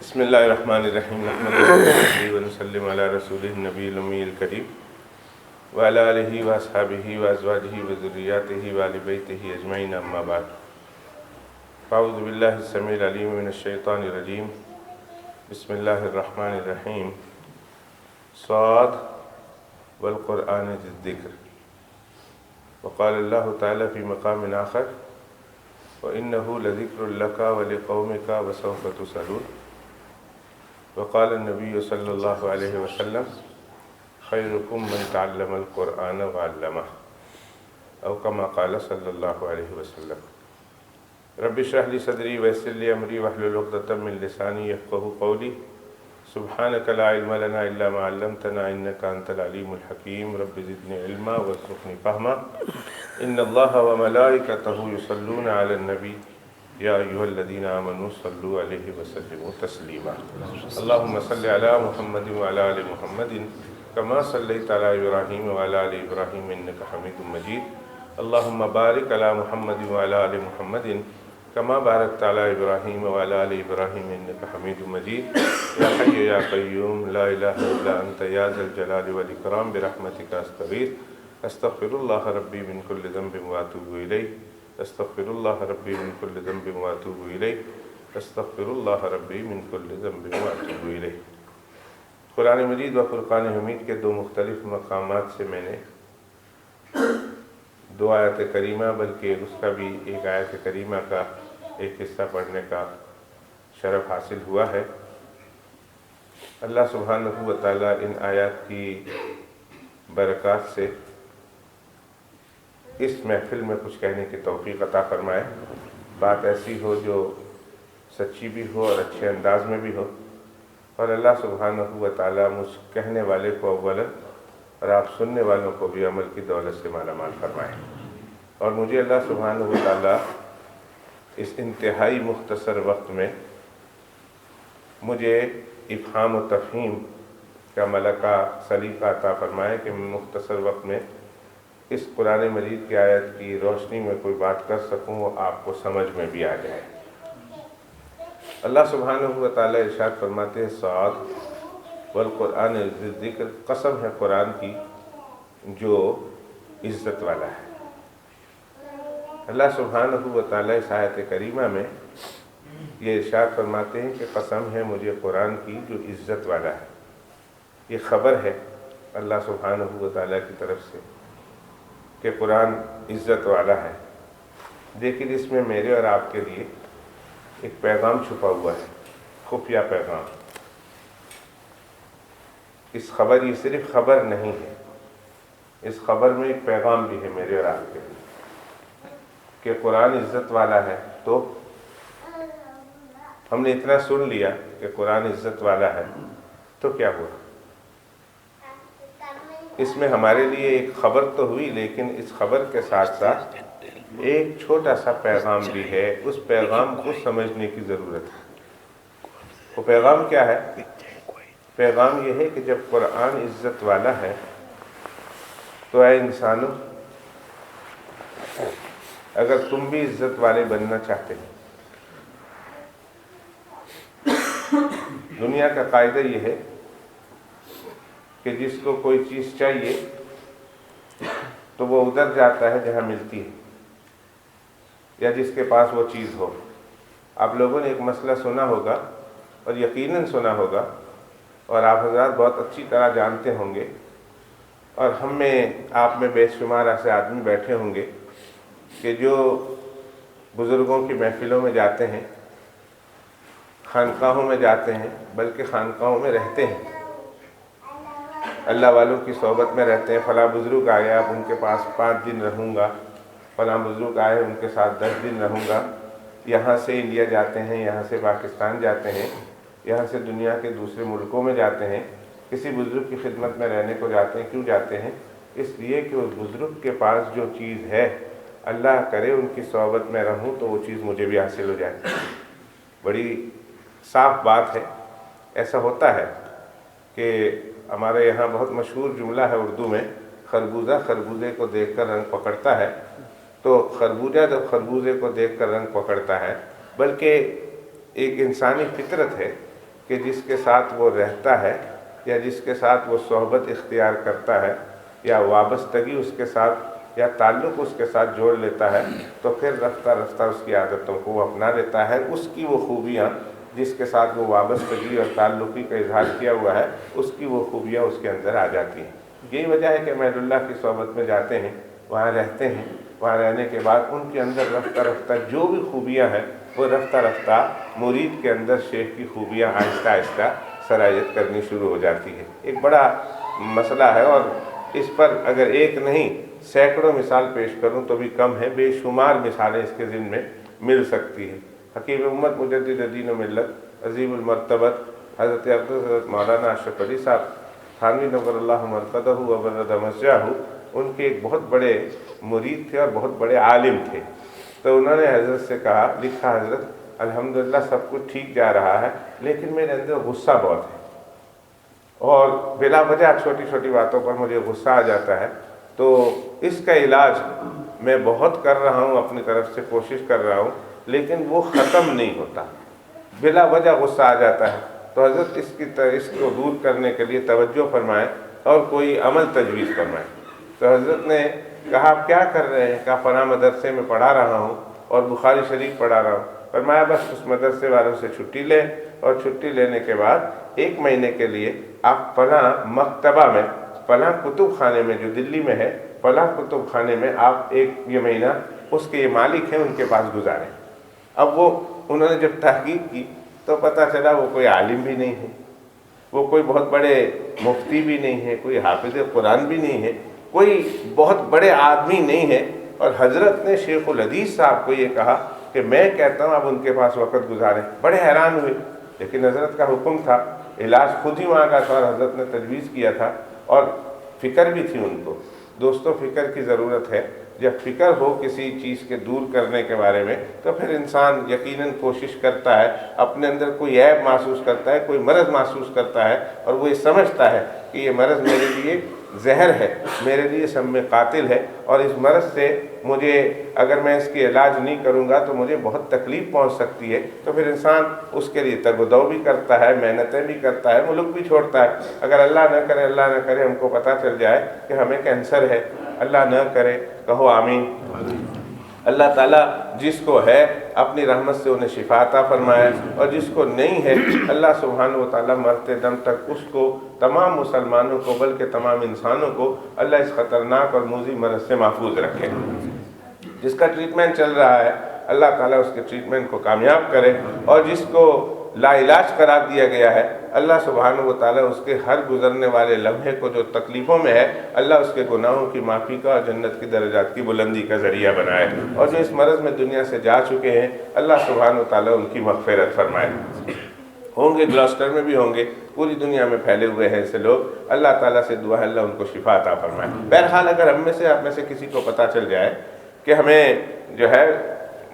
بسم اللہ الرحمن الرحیم نحمدہ ونصلی علی رسولہ النبی الامی الکریم وعلی آلہ واصحابہ وازواجہ وذریاتہ وآل بیتہ اجمعین اما بعد اعوذ باللہ السمیع العلیم من الشیطان الرجیم بسم اللہ الرحمن الرحیم صاد والقرآن ذی الذکر وقال اللہ تعالی فی مقام آخر وإنه لذکر لک ولقومک وسوف تسألون وقال النبی صلی اللہ علیہ وسلم خیرکم من تعلم القرآن وعلمہ او کما قال صلی اللہ علیہ وسلم رب اشرح لی صدری ویسر لی امری واحلل عقدۃ من لسانی یفقہوا قولی سبحانک لا علم لنا الا ما علمتنا انک انت العلیم الحکیم رب زدنی علما وارزقنی فہما ان اللہ وملائکتہ یصلون علی النبی یا ایھا الذین آمنوا صلوا علیہ وسلموا تسلیما اللہم صل علی محمد وعلی آل محمد کما صلیت علی ابراہیم وعلی آل ابراہیم انک حمید مجید اللہم بارک علی محمد وعلی آل محمد کما بارکت علی ابراہیم وعلی آل ابراہیم انک حمید مجید یا حی یا قیوم لا الہ الا انت یا ذا الجلال والاکرام برحمتک استغیث استغفر اللہ ربی من کل ذنب واتوب الیہ استغفر اللہ ربی من کل ذنب واتوب الیہ استغفر اللہ ربی من کل ذنب واتوب الیہ۔ قرآن مجید و فرقان حمید کے دو مختلف مقامات سے میں نے دو آیت کریمہ بلکہ اس کا بھی ایک آیت کریمہ کا ایک حصہ پڑھنے کا شرف حاصل ہوا ہے۔ اللہ سبحانہ و تعالیٰ ان آیات کی برکات سے اس محفل میں کچھ کہنے کی توفیق عطا فرمائے، بات ایسی ہو جو سچی بھی ہو اور اچھے انداز میں بھی ہو، اور اللہ سبحانہ و تعالیٰ مجھ کہنے والے کو اولا اور آپ سننے والوں کو بھی عمل کی دولت سے مالا مال فرمائے، اور مجھے اللہ سبحانہ و تعالیٰ اس انتہائی مختصر وقت میں مجھے افہام و تفہیم کا ملکہ سلیقہ عطا فرمائے کہ میں مختصر وقت میں اس قرآن مجید کی آیت کی روشنی میں کوئی بات کر سکوں وہ آپ کو سمجھ میں بھی آ جائے۔ اللہ سبحانہ و تعالیٰ ارشاد فرماتے ہیں صاد والقرآن ذی الذکر، قسم ہے قرآن کی جو عزت والا ہے۔ اللہ سبحانہ و تعالیٰ اس آیت کریمہ میں یہ ارشاد فرماتے ہیں کہ قسم ہے مجھے قرآن کی جو عزت والا ہے۔ یہ خبر ہے اللہ سبحانہ و تعالیٰ کی طرف سے کہ قرآن عزت والا ہے، لیکن اس میں میرے اور آپ کے لیے ایک پیغام چھپا ہوا ہے، خفیہ پیغام۔ اس خبر یہ صرف خبر نہیں ہے، اس خبر میں ایک پیغام بھی ہے میرے اور آپ کے لیے کہ قرآن عزت والا ہے۔ تو ہم نے اتنا سن لیا کہ قرآن عزت والا ہے تو کیا ہوا؟ اس میں ہمارے لیے ایک خبر تو ہوئی، لیکن اس خبر کے ساتھ ساتھ ایک چھوٹا سا پیغام بھی ہے، اس پیغام کو سمجھنے کی ضرورت ہے۔ وہ پیغام کیا ہے؟ پیغام یہ ہے کہ جب قرآن عزت والا ہے تو اے انسانوں، اگر تم بھی عزت والے بننا چاہتے ہیں، دنیا کا قاعدہ یہ ہے کہ جس کو کوئی چیز چاہیے تو وہ ادھر جاتا ہے جہاں ملتی ہے یا جس کے پاس وہ چیز ہو۔ آپ لوگوں نے ایک مسئلہ سنا ہوگا اور یقیناً سنا ہوگا، اور آپ حضرات بہت اچھی طرح جانتے ہوں گے، اور ہم میں آپ میں بے شمار ایسے آدمی بیٹھے ہوں گے کہ جو بزرگوں کی محفلوں میں جاتے ہیں، خانقاہوں میں جاتے ہیں، بلکہ خانقاہوں میں رہتے ہیں، اللہ والوں کی صحبت میں رہتے ہیں۔ فلاں بزرگ آئے، اب ان کے پاس 5 دن رہوں گا، فلاں بزرگ آئے ان کے ساتھ 10 دن رہوں گا۔ یہاں سے انڈیا جاتے ہیں، یہاں سے پاکستان جاتے ہیں، یہاں سے دنیا کے دوسرے ملکوں میں جاتے ہیں، کسی بزرگ کی خدمت میں رہنے کو جاتے ہیں۔ کیوں جاتے ہیں؟ اس لیے کہ اس بزرگ کے پاس جو چیز ہے، اللہ کرے ان کی صحبت میں رہوں تو وہ چیز مجھے بھی حاصل ہو جائے۔ بڑی صاف بات ہے، ایسا ہوتا ہے کہ ہمارے یہاں بہت مشہور جملہ ہے اردو میں، خربوزہ خربوزے کو دیکھ کر رنگ پکڑتا ہے۔ تو خربوزہ جب خربوزے کو دیکھ کر رنگ پکڑتا ہے، بلکہ ایک انسانی فطرت ہے کہ جس کے ساتھ وہ رہتا ہے یا جس کے ساتھ وہ صحبت اختیار کرتا ہے یا وابستگی اس کے ساتھ یا تعلق اس کے ساتھ جوڑ لیتا ہے تو پھر رفتہ رفتہ اس کی عادتوں کو وہ اپنا لیتا ہے. اس کی وہ خوبیاں جس کے ساتھ وہ وابستگی اور تعلقی کا اظہار کیا ہوا ہے اس کی وہ خوبیاں اس کے اندر آ جاتی ہیں. یہی وجہ ہے کہ محل اللہ کی صحبت میں جاتے ہیں، وہاں رہتے ہیں، وہاں رہنے کے بعد ان کے اندر رفتہ رفتہ جو بھی خوبیاں ہیں وہ رفتہ رفتہ مرید کے اندر شیخ کی خوبیاں آہستہ آہستہ سرایت کرنی شروع ہو جاتی ہے. ایک بڑا مسئلہ ہے اور اس پر اگر ایک نہیں سینکڑوں مثال پیش کروں تو بھی کم ہے، بے شمار مثالیں اس کے ذہن میں مل سکتی ہیں. حکیم امت مجدد دین و ملت عظیم المرتبت حضرت حضرت مولانا اشرف علی صاحب تھانوی نور اللہ مرقدہ و برد مسجدہ، ان کے ایک بہت بڑے مرید تھے اور بہت بڑے عالم تھے. تو انہوں نے حضرت سے کہا، لکھا حضرت الحمدللہ سب کچھ ٹھیک جا رہا ہے لیکن میرے اندر غصہ بہت ہے اور بلا وجہ چھوٹی چھوٹی باتوں پر مجھے غصہ آ جاتا ہے. تو اس کا علاج میں بہت کر رہا ہوں، اپنی طرف سے کوشش کر رہا ہوں لیکن وہ ختم نہیں ہوتا، بلا وجہ غصہ آ جاتا ہے. تو حضرت اس کو دور کرنے کے لیے توجہ فرمائیں اور کوئی عمل تجویز فرمائیں. تو حضرت نے کہا آپ کیا کر رہے ہیں؟ کہا فلاں مدرسے میں پڑھا رہا ہوں اور بخاری شریف پڑھا رہا ہوں. فرمایا بس اس مدرسے والوں سے چھٹی لیں اور چھٹی لینے کے بعد 1 مہینے کے لیے آپ فلاں مکتبہ میں، فلاں کتب خانے میں جو دلی میں ہے، فلاں کتب خانے میں آپ یہ مہینہ اس کے یہ مالک ہیں ان کے پاس گزاریں. اب وہ انہوں نے جب تحقیق کی تو پتہ چلا وہ کوئی عالم بھی نہیں ہے، وہ کوئی بہت بڑے مفتی بھی نہیں ہے، کوئی حافظ قرآن بھی نہیں ہے، کوئی بہت بڑے آدمی نہیں ہے. اور حضرت نے شیخ الحدیث صاحب کو یہ کہا کہ میں کہتا ہوں آپ ان کے پاس وقت گزاریں. بڑے حیران ہوئے لیکن حضرت کا حکم تھا، علاج خود ہی وہاں کا تھا اور حضرت نے تجویز کیا تھا اور فکر بھی تھی ان کو. دوستوں فکر کی ضرورت ہے. جب فکر ہو کسی چیز کے دور کرنے کے بارے میں تو پھر انسان یقیناً کوشش کرتا ہے، اپنے اندر کوئی عیب محسوس کرتا ہے، کوئی مرض محسوس کرتا ہے اور وہ یہ سمجھتا ہے کہ یہ مرض میرے لیے زہر ہے، میرے لیے سم قاتل ہے اور اس مرض سے مجھے اگر میں اس کی علاج نہیں کروں گا تو مجھے بہت تکلیف پہنچ سکتی ہے. تو پھر انسان اس کے لیے تگ و دو بھی کرتا ہے، محنتیں بھی کرتا ہے، ملک بھی چھوڑتا ہے. اگر اللہ نہ کرے، اللہ نہ کرے ہم کو پتہ چل جائے کہ ہمیں کینسر ہے، اللہ نہ کرے، کہو آمین. اللہ تعالیٰ جس کو ہے اپنی رحمت سے انہیں شفا عطا فرمائے اور جس کو نہیں ہے اللہ سبحانہ و تعالیٰ مرتے دم تک اس کو، تمام مسلمانوں کو بلکہ تمام انسانوں کو اللہ اس خطرناک اور موذی مرض سے محفوظ رکھے. جس کا ٹریٹمنٹ چل رہا ہے اللہ تعالیٰ اس کے ٹریٹمنٹ کو کامیاب کرے اور جس کو لا علاج قرار دیا گیا ہے اللہ سبحانہ و تعالیٰ اس کے ہر گزرنے والے لمحے کو جو تکلیفوں میں ہے اللہ اس کے گناہوں کی معافی کا اور جنت کی درجات کی بلندی کا ذریعہ بنائے. اور جو اس مرض میں دنیا سے جا چکے ہیں اللہ سبحانہ و تعالیٰ ان کی مغفرت فرمائے. ہوں گے گلاسٹر میں بھی ہوں گے، پوری دنیا میں پھیلے ہوئے ہیں ایسے لوگ، اللہ تعالیٰ سے دعا ہے اللہ ان کو شفا عطا فرمائے. بہرحال اگر ہم میں سے آپ میں سے کسی کو پتہ چل جائے کہ ہمیں جو ہے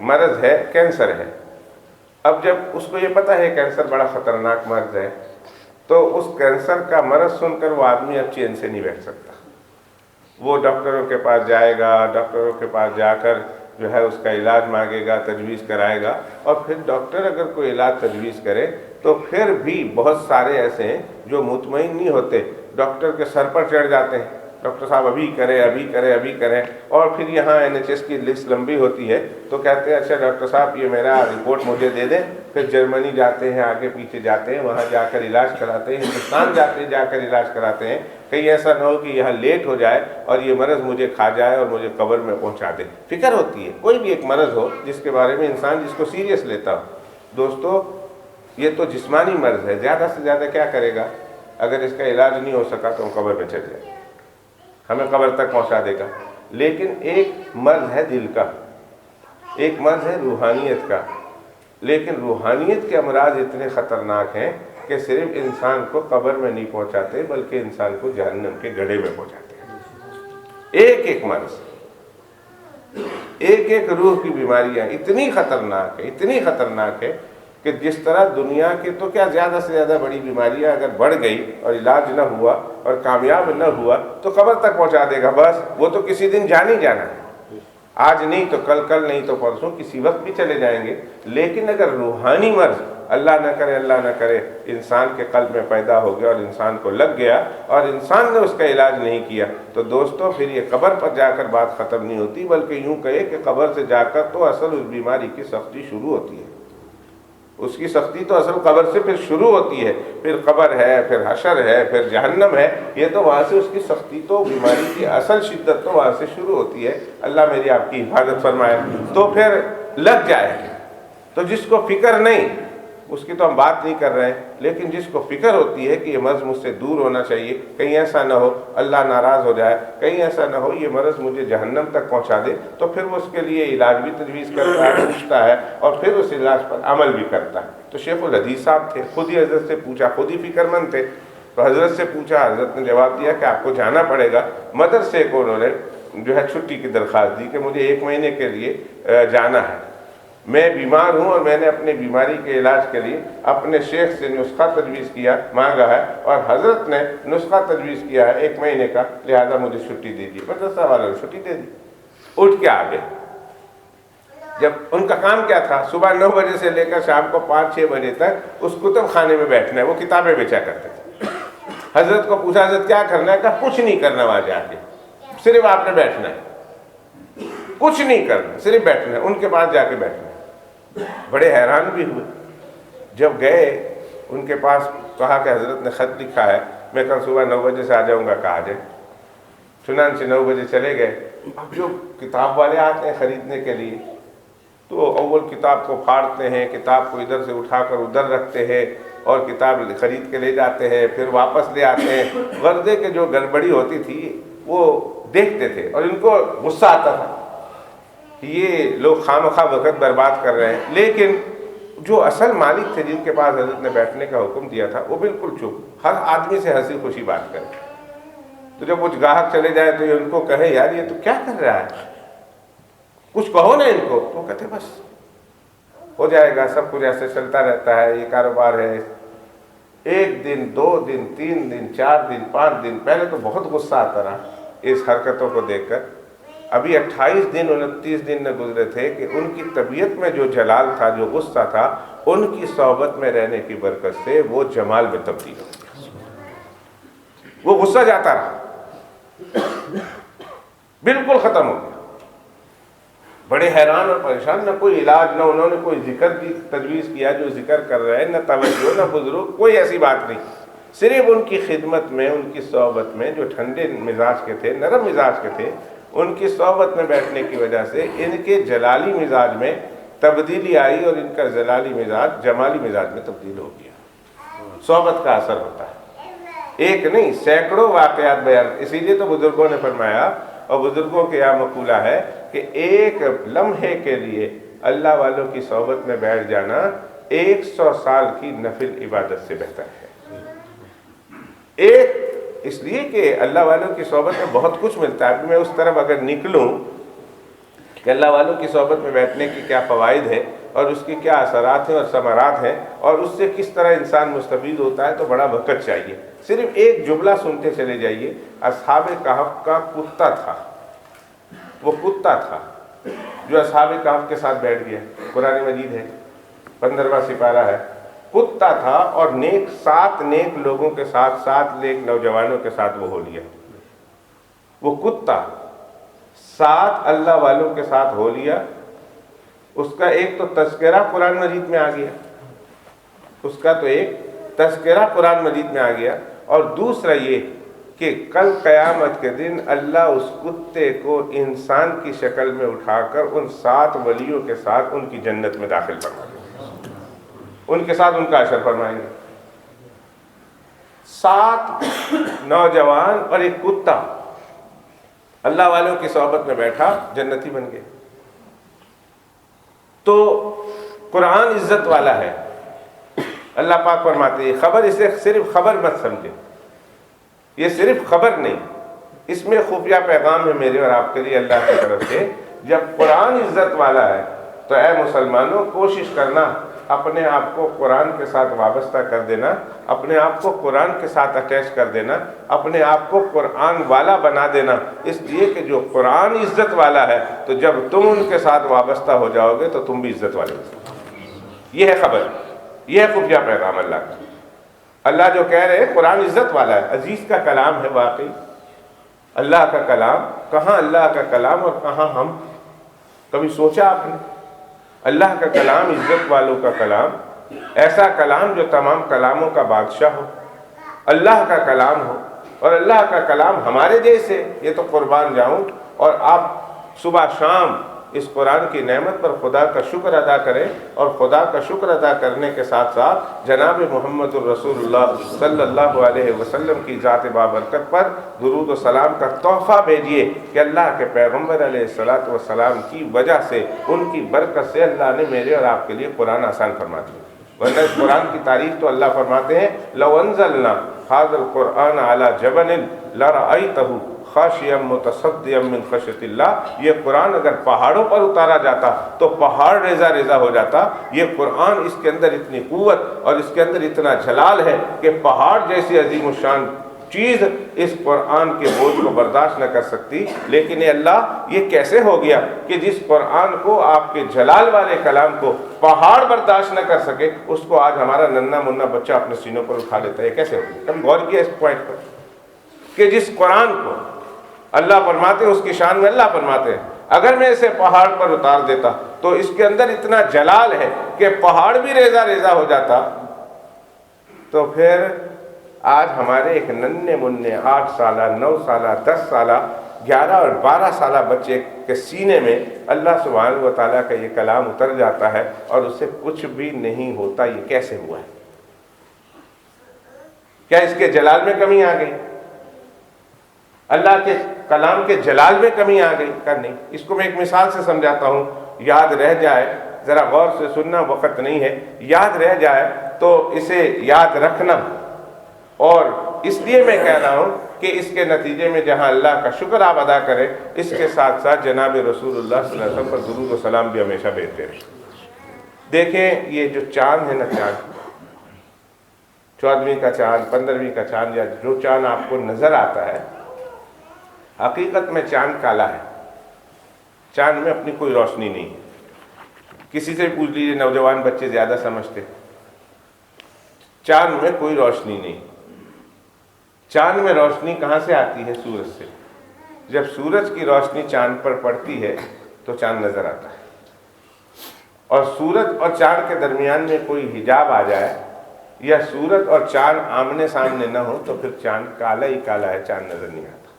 مرض ہے، کینسر ہے، اب جب اس کو یہ پتہ ہے کینسر بڑا خطرناک مرض ہے تو اس کینسر کا مرض سن کر وہ آدمی اب چین سے نہیں بیٹھ سکتا. وہ ڈاکٹروں کے پاس جائے گا، ڈاکٹروں کے پاس جا کر جو ہے اس کا علاج مانگے گا، تجویز کرائے گا اور پھر ڈاکٹر اگر کوئی علاج تجویز کرے تو پھر بھی بہت سارے ایسے ہیں جو مطمئن نہیں ہوتے، ڈاکٹر کے سر پر چڑھ جاتے ہیں، ڈاکٹر صاحب ابھی کریں ابھی کریں ابھی کریں. اور پھر یہاں NHS کی لسٹ لمبی ہوتی ہے تو کہتے ہیں اچھا ڈاکٹر صاحب یہ میرا رپورٹ مجھے دے دیں. پھر جرمنی جاتے ہیں، آگے پیچھے جاتے ہیں، وہاں جا کر علاج کراتے ہیں، ہندوستان جاتے ہیں، جا کر علاج کراتے ہیں. کہیں ایسا نہ ہو کہ یہاں لیٹ ہو جائے اور یہ مرض مجھے کھا جائے اور مجھے قبر میں پہنچا دے. فکر ہوتی ہے کوئی بھی ایک مرض ہو جس کے بارے میں انسان جس کو سیریس لیتا ہو. دوستو یہ تو جسمانی مرض ہے، زیادہ سے زیادہ کیا کرے گا؟ اگر اس کا علاج نہیں ہو سکا تو ہم قبر میں چل جائیں، ہمیں قبر تک پہنچا دے گا. لیکن ایک مرض ہے دل کا، ایک مرض ہے روحانیت کا. لیکن روحانیت کے امراض اتنے خطرناک ہیں کہ صرف انسان کو قبر میں نہیں پہنچاتے بلکہ انسان کو جہنم کے گڑھے میں پہنچاتے ہیں. ایک ایک مرض، ایک ایک روح کی بیماریاں اتنی خطرناک ہے، اتنی خطرناک ہے کہ جس طرح دنیا کی تو کیا زیادہ سے زیادہ بڑی بیماریاں اگر بڑھ گئی اور علاج نہ ہوا اور کامیاب نہ ہوا تو قبر تک پہنچا دے گا. بس وہ تو کسی دن جان ہی جانا ہے، آج نہیں تو کل، کل نہیں تو پرسوں، کسی وقت بھی چلے جائیں گے. لیکن اگر روحانی مرض اللہ نہ کرے انسان کے قلب میں پیدا ہو گیا اور انسان کو لگ گیا اور انسان نے اس کا علاج نہیں کیا، تو دوستو پھر یہ قبر پر جا کر بات ختم نہیں ہوتی، بلکہ یوں کہے کہ قبر سے جا کر تو اصل اس بیماری کی سختی شروع ہوتی ہے۔ اس کی سختی تو اصل قبر سے پھر شروع ہوتی ہے، پھر قبر ہے، پھر حشر ہے، پھر جہنم ہے، یہ تو وہاں سے اس کی سختی تو بیماری کی اصل شدت تو وہاں سے شروع ہوتی ہے۔ اللہ میری آپ کی حفاظت فرمائے۔ تو پھر لگ جائے گی، تو جس کو فکر نہیں اس کی تو ہم بات نہیں کر رہے ہیں، لیکن جس کو فکر ہوتی ہے کہ یہ مرض مجھ سے دور ہونا چاہیے، کہیں ایسا نہ ہو اللہ ناراض ہو جائے، کہیں ایسا نہ ہو یہ مرض مجھے جہنم تک پہنچا دے، تو پھر وہ اس کے لیے علاج بھی تجویز کرتا ہے، پوچھتا ہے اور پھر اس علاج پر عمل بھی کرتا ہے۔ تو شیخ الحدیث صاحب تھے، خود ہی حضرت سے پوچھا، خود ہی فکر مند تھے، تو حضرت سے پوچھا، حضرت نے جواب دیا کہ آپ کو جانا پڑے گا۔ مدرسے کو انہوں نے جو ہے چھٹی کی درخواست دی کہ مجھے 1 مہینے کے لیے جانا ہے، میں بیمار ہوں اور میں نے اپنی بیماری کے علاج کے لیے اپنے شیخ سے نسخہ تجویز کیا مانگا ہے اور حضرت نے نسخہ تجویز کیا ہے 1 مہینے کا، لہذا مجھے چھٹی دے دی۔ مدرسہ والوں نے چھٹی دے دی، اٹھ کے آ گئے۔ جب ان کا کام کیا تھا، صبح 9 بجے سے لے کر شام کو 5-6 بجے تک اس کتب خانے میں بیٹھنا ہے، وہ کتابیں بیچا کرتے تھے۔ حضرت کو پوچھا حضرت کیا کرنا ہے، کہا کچھ نہیں کرنا، وہاں جا کے صرف آپ نے بیٹھنا ہے، کچھ نہیں کرنا، صرف بیٹھنا ہے، ان کے پاس جا کے بیٹھنا ہے۔ بڑے حیران بھی ہوئے، جب گئے ان کے پاس کہا کہ حضرت نے خط لکھا ہے میں کل صبح 9 بجے سے آ جاؤں گا، کہا جائے۔ چنانچہ 9 بجے چلے گئے۔ اب جو کتاب والے آتے ہیں خریدنے کے لیے تو اول کتاب کو پھاڑتے ہیں، کتاب کو ادھر سے اٹھا کر ادھر رکھتے ہیں اور کتاب خرید کے لے جاتے ہیں، پھر واپس لے آتے ہیں۔ غرضے کے جو گڑبڑی ہوتی تھی وہ دیکھتے تھے اور ان کو غصہ آتا تھا کہ یہ لوگ خواہ وقت برباد کر رہے ہیں، لیکن جو اصل مالک تھے جن کے پاس حضرت نے بیٹھنے کا حکم دیا تھا وہ بالکل چپ، ہر آدمی سے ہنسی خوشی بات کرے۔ تو جب کچھ گاہک چلے جائے تو یہ ان کو کہے یار یہ تو کیا کر رہا ہے، کچھ کہو نا ان کو، تو وہ کہتے بس ہو جائے گا، سب کچھ ایسے چلتا رہتا ہے، یہ کاروبار ہے۔ 1 دن 2 دن 3 دن 4 دن 5 دن پہلے تو بہت غصہ آتا رہا اس حرکتوں کو دیکھ کر۔ ابھی 28 دن 29 دن نہ گزرے تھے کہ ان کی طبیعت میں جو جلال تھا، جو غصہ تھا، ان کی صحبت میں رہنے کی برکت سے وہ جمال میں تبدیل ہو گیا، وہ غصہ جاتا رہا، بالکل ختم ہو گیا۔ بڑے حیران اور پریشان، نہ کوئی علاج، نہ انہوں نے کوئی ذکر کی تجویز کیا جو ذکر کر رہے ہیں، نہ توجہ، نہ بزرگ، کوئی ایسی بات نہیں۔ صرف ان کی خدمت میں، ان کی صحبت میں، جو ٹھنڈے مزاج کے تھے، نرم مزاج کے تھے، ان کی صحبت میں بیٹھنے کی وجہ سے ان کے جلالی مزاج میں تبدیلی آئی اور ان کا جلالی مزاج جمالی مزاج میں تبدیل ہو گیا۔ صحبت کا اثر ہوتا ہے، ایک نہیں سینکڑوں واقعات بیان، اسی لیے تو بزرگوں نے فرمایا اور بزرگوں کے یہاں مقولہ ہے کہ ایک لمحے کے لیے اللہ والوں کی صحبت میں بیٹھ جانا 100 سال کی نفل عبادت سے بہتر ہے۔ ایک اس لیے کہ اللہ والوں کی صحبت میں بہت کچھ ملتا ہے۔ میں اس طرف اگر نکلوں کہ اللہ والوں کی صحبت میں بیٹھنے کی کیا فوائد ہے اور اس کی کیا اثرات ہیں اور ثمرات ہیں اور اس سے کس طرح انسان مستفید ہوتا ہے، تو بڑا وقت چاہیے۔ صرف ایک جملہ سنتے چلے جائیے۔ اصحاب کہف کا کتا تھا، وہ کتا تھا جو اصحاب کہف کے ساتھ بیٹھ گیا، قرآن مجید ہے، 15واں سپارہ ہے۔ کتا تھا اور 7 نیک لوگوں کے ساتھ، 7 نیک نوجوانوں کے ساتھ وہ ہو لیا۔ وہ کتا 7 اللہ والوں کے ساتھ ہو لیا۔ اس کا ایک تو تذکرہ قرآن مجید میں آ گیا، اس کا تو ایک تذکرہ قرآن مجید میں آ گیا، اور دوسرا یہ کہ کل قیامت کے دن اللہ اس کتے کو انسان کی شکل میں اٹھا کر ان 7 ولیوں کے ساتھ ان کی جنت میں داخل فرما دے گا، ان کے ساتھ ان کا حشر فرمائیں گے۔ 7 نوجوان اور ایک کتا اللہ والوں کی صحبت میں بیٹھا، جنتی بن گئے۔ تو قرآن عزت والا ہے، اللہ پاک فرماتے ہیں خبر، اسے صرف خبر مت سمجھے، یہ صرف خبر نہیں، اس میں خفیہ پیغام ہے میرے اور آپ کے لیے اللہ کی طرف سے۔ جب قرآن عزت والا ہے تو اے مسلمانوں کوشش کرنا اپنے آپ کو قرآن کے ساتھ وابستہ کر دینا، اپنے آپ کو قرآن کے ساتھ اٹیچ کر دینا، اپنے آپ کو قرآن والا بنا دینا، اس لیے کہ جو قرآن عزت والا ہے تو جب تم ان کے ساتھ وابستہ ہو جاؤ گے تو تم بھی عزت والے ہو۔ یہ ہے خبر، یہ ہے خفیہ پیغام اللہ کا۔ اللہ جو کہہ رہے ہیں قرآن عزت والا ہے، عزیز کا کلام ہے واقعی، اللہ کا کلام۔ کہاں اللہ کا کلام اور کہاں ہم؟ کبھی سوچا آپ نے؟ اللہ کا کلام عزت والوں کا کلام، ایسا کلام جو تمام کلاموں کا بادشاہ ہو، اللہ کا کلام ہو، اور اللہ کا کلام ہمارے جیسے، یہ تو قربان جاؤں۔ اور آپ صبح شام اس قرآن کی نعمت پر خدا کا شکر ادا کریں، اور خدا کا شکر ادا کرنے کے ساتھ ساتھ جناب محمد الرسول اللہ صلی اللہ علیہ وسلم کی ذات بابرکت پر درود و سلام کا تحفہ بھیجیے کہ اللہ کے پیغمبر علیہ الصلوۃ والسلام کی وجہ سے، ان کی برکت سے اللہ نے میرے اور آپ کے لیے قرآن آسان فرما دیا۔ ورنہ اس قرآن کی تعریف تو اللہ فرماتے ہیں لو انزلنا هذا القرآن على جبل لرأيته خاشعا متصدعا من خشیۃ اللہ، یہ قرآن اگر پہاڑوں پر اتارا جاتا تو پہاڑ ریزہ ریزہ ہو جاتا۔ یہ قرآن، اس کے اندر اتنی قوت اور اس کے اندر اتنا جلال ہے کہ پہاڑ جیسی عظیم الشان چیز اس قرآن کے بوجھ کو برداشت نہ کر سکتی۔ لیکن اے اللہ، یہ کیسے ہو گیا کہ جس قرآن کو، آپ کے جلال والے کلام کو پہاڑ برداشت نہ کر سکے، اس کو آج ہمارا ننھا منا بچہ اپنے سینوں پر اٹھا لیتا ہے؟ یہ کیسے ہو گیا؟ کبھی غور کیا اس پوائنٹ پر کہ جس قرآن کو اللہ فرماتے ہیں، اس کی شان میں اللہ فرماتے ہیں اگر میں اسے پہاڑ پر اتار دیتا تو اس کے اندر اتنا جلال ہے کہ پہاڑ بھی ریزہ ریزہ ہو جاتا، تو پھر آج ہمارے ایک ننھے مننے 8 سالہ 9 سالہ 10 سالہ 11 اور 12 سالہ بچے کے سینے میں اللہ سبحانہ و تعالیٰ کا یہ کلام اتر جاتا ہے اور اس سے کچھ بھی نہیں ہوتا۔ یہ کیسے ہوا ہے؟ کیا اس کے جلال میں کمی آ گئی؟ اللہ کے کلام کے جلال میں کمی آ گئی؟ نہیں۔ اس کو میں ایک مثال سے سمجھاتا ہوں، یاد رہ جائے، ذرا غور سے سننا، وقت نہیں ہے، یاد رہ جائے تو اسے یاد رکھنا۔ اور اس لیے میں کہہ رہا ہوں کہ اس کے نتیجے میں جہاں اللہ کا شکر آپ ادا کریں، اس کے ساتھ ساتھ جناب رسول اللہ صلی اللہ علیہ وسلم پر درود و سلام بھی ہمیشہ بھیجتے رہیں۔ دیکھیں یہ جو چاند ہے نا، چاند 14ویں کا چاند، 15ویں کا چاند، یا جو چاند آپ کو نظر آتا ہے، حقیقت میں چاند کالا ہے۔ چاند میں اپنی کوئی روشنی نہیں ہے۔ کسی سے پوچھ لیجیے، نوجوان بچے زیادہ سمجھتے، چاند میں کوئی روشنی نہیں۔ چاند میں روشنی کہاں سے آتی ہے؟ سورج سے۔ جب سورج کی روشنی چاند پر پڑتی ہے تو چاند نظر آتا ہے، اور سورج اور چاند کے درمیان میں کوئی حجاب آ جائے یا سورج اور چاند آمنے سامنے نہ ہو تو پھر چاند کالا ہی کالا ہے، چاند نظر نہیں آتا۔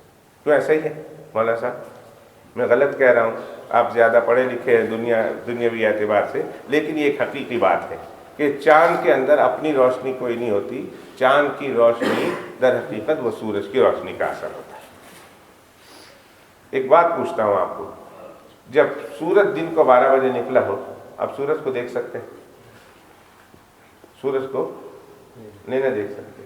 تو ایسا ہی ہے مولانا صاحب، میں غلط کہہ رہا ہوں، آپ زیادہ پڑھے لکھے ہیں دنیاوی اعتبار سے، لیکن یہ ایک حقیقی بات ہے کہ چاند کے اندر اپنی روشنی کوئی نہیں ہوتی۔ چاند کی روشنی در حقیقت وہ سورج کی روشنی کا اثر ہوتا ہے۔ ایک بات پوچھتا ہوں آپ کو، جب سورج دن کو 12 بجے نکلا ہو، آپ سورج کو دیکھ سکتے ہیں؟ سورج کو نہیں دیکھ سکتے۔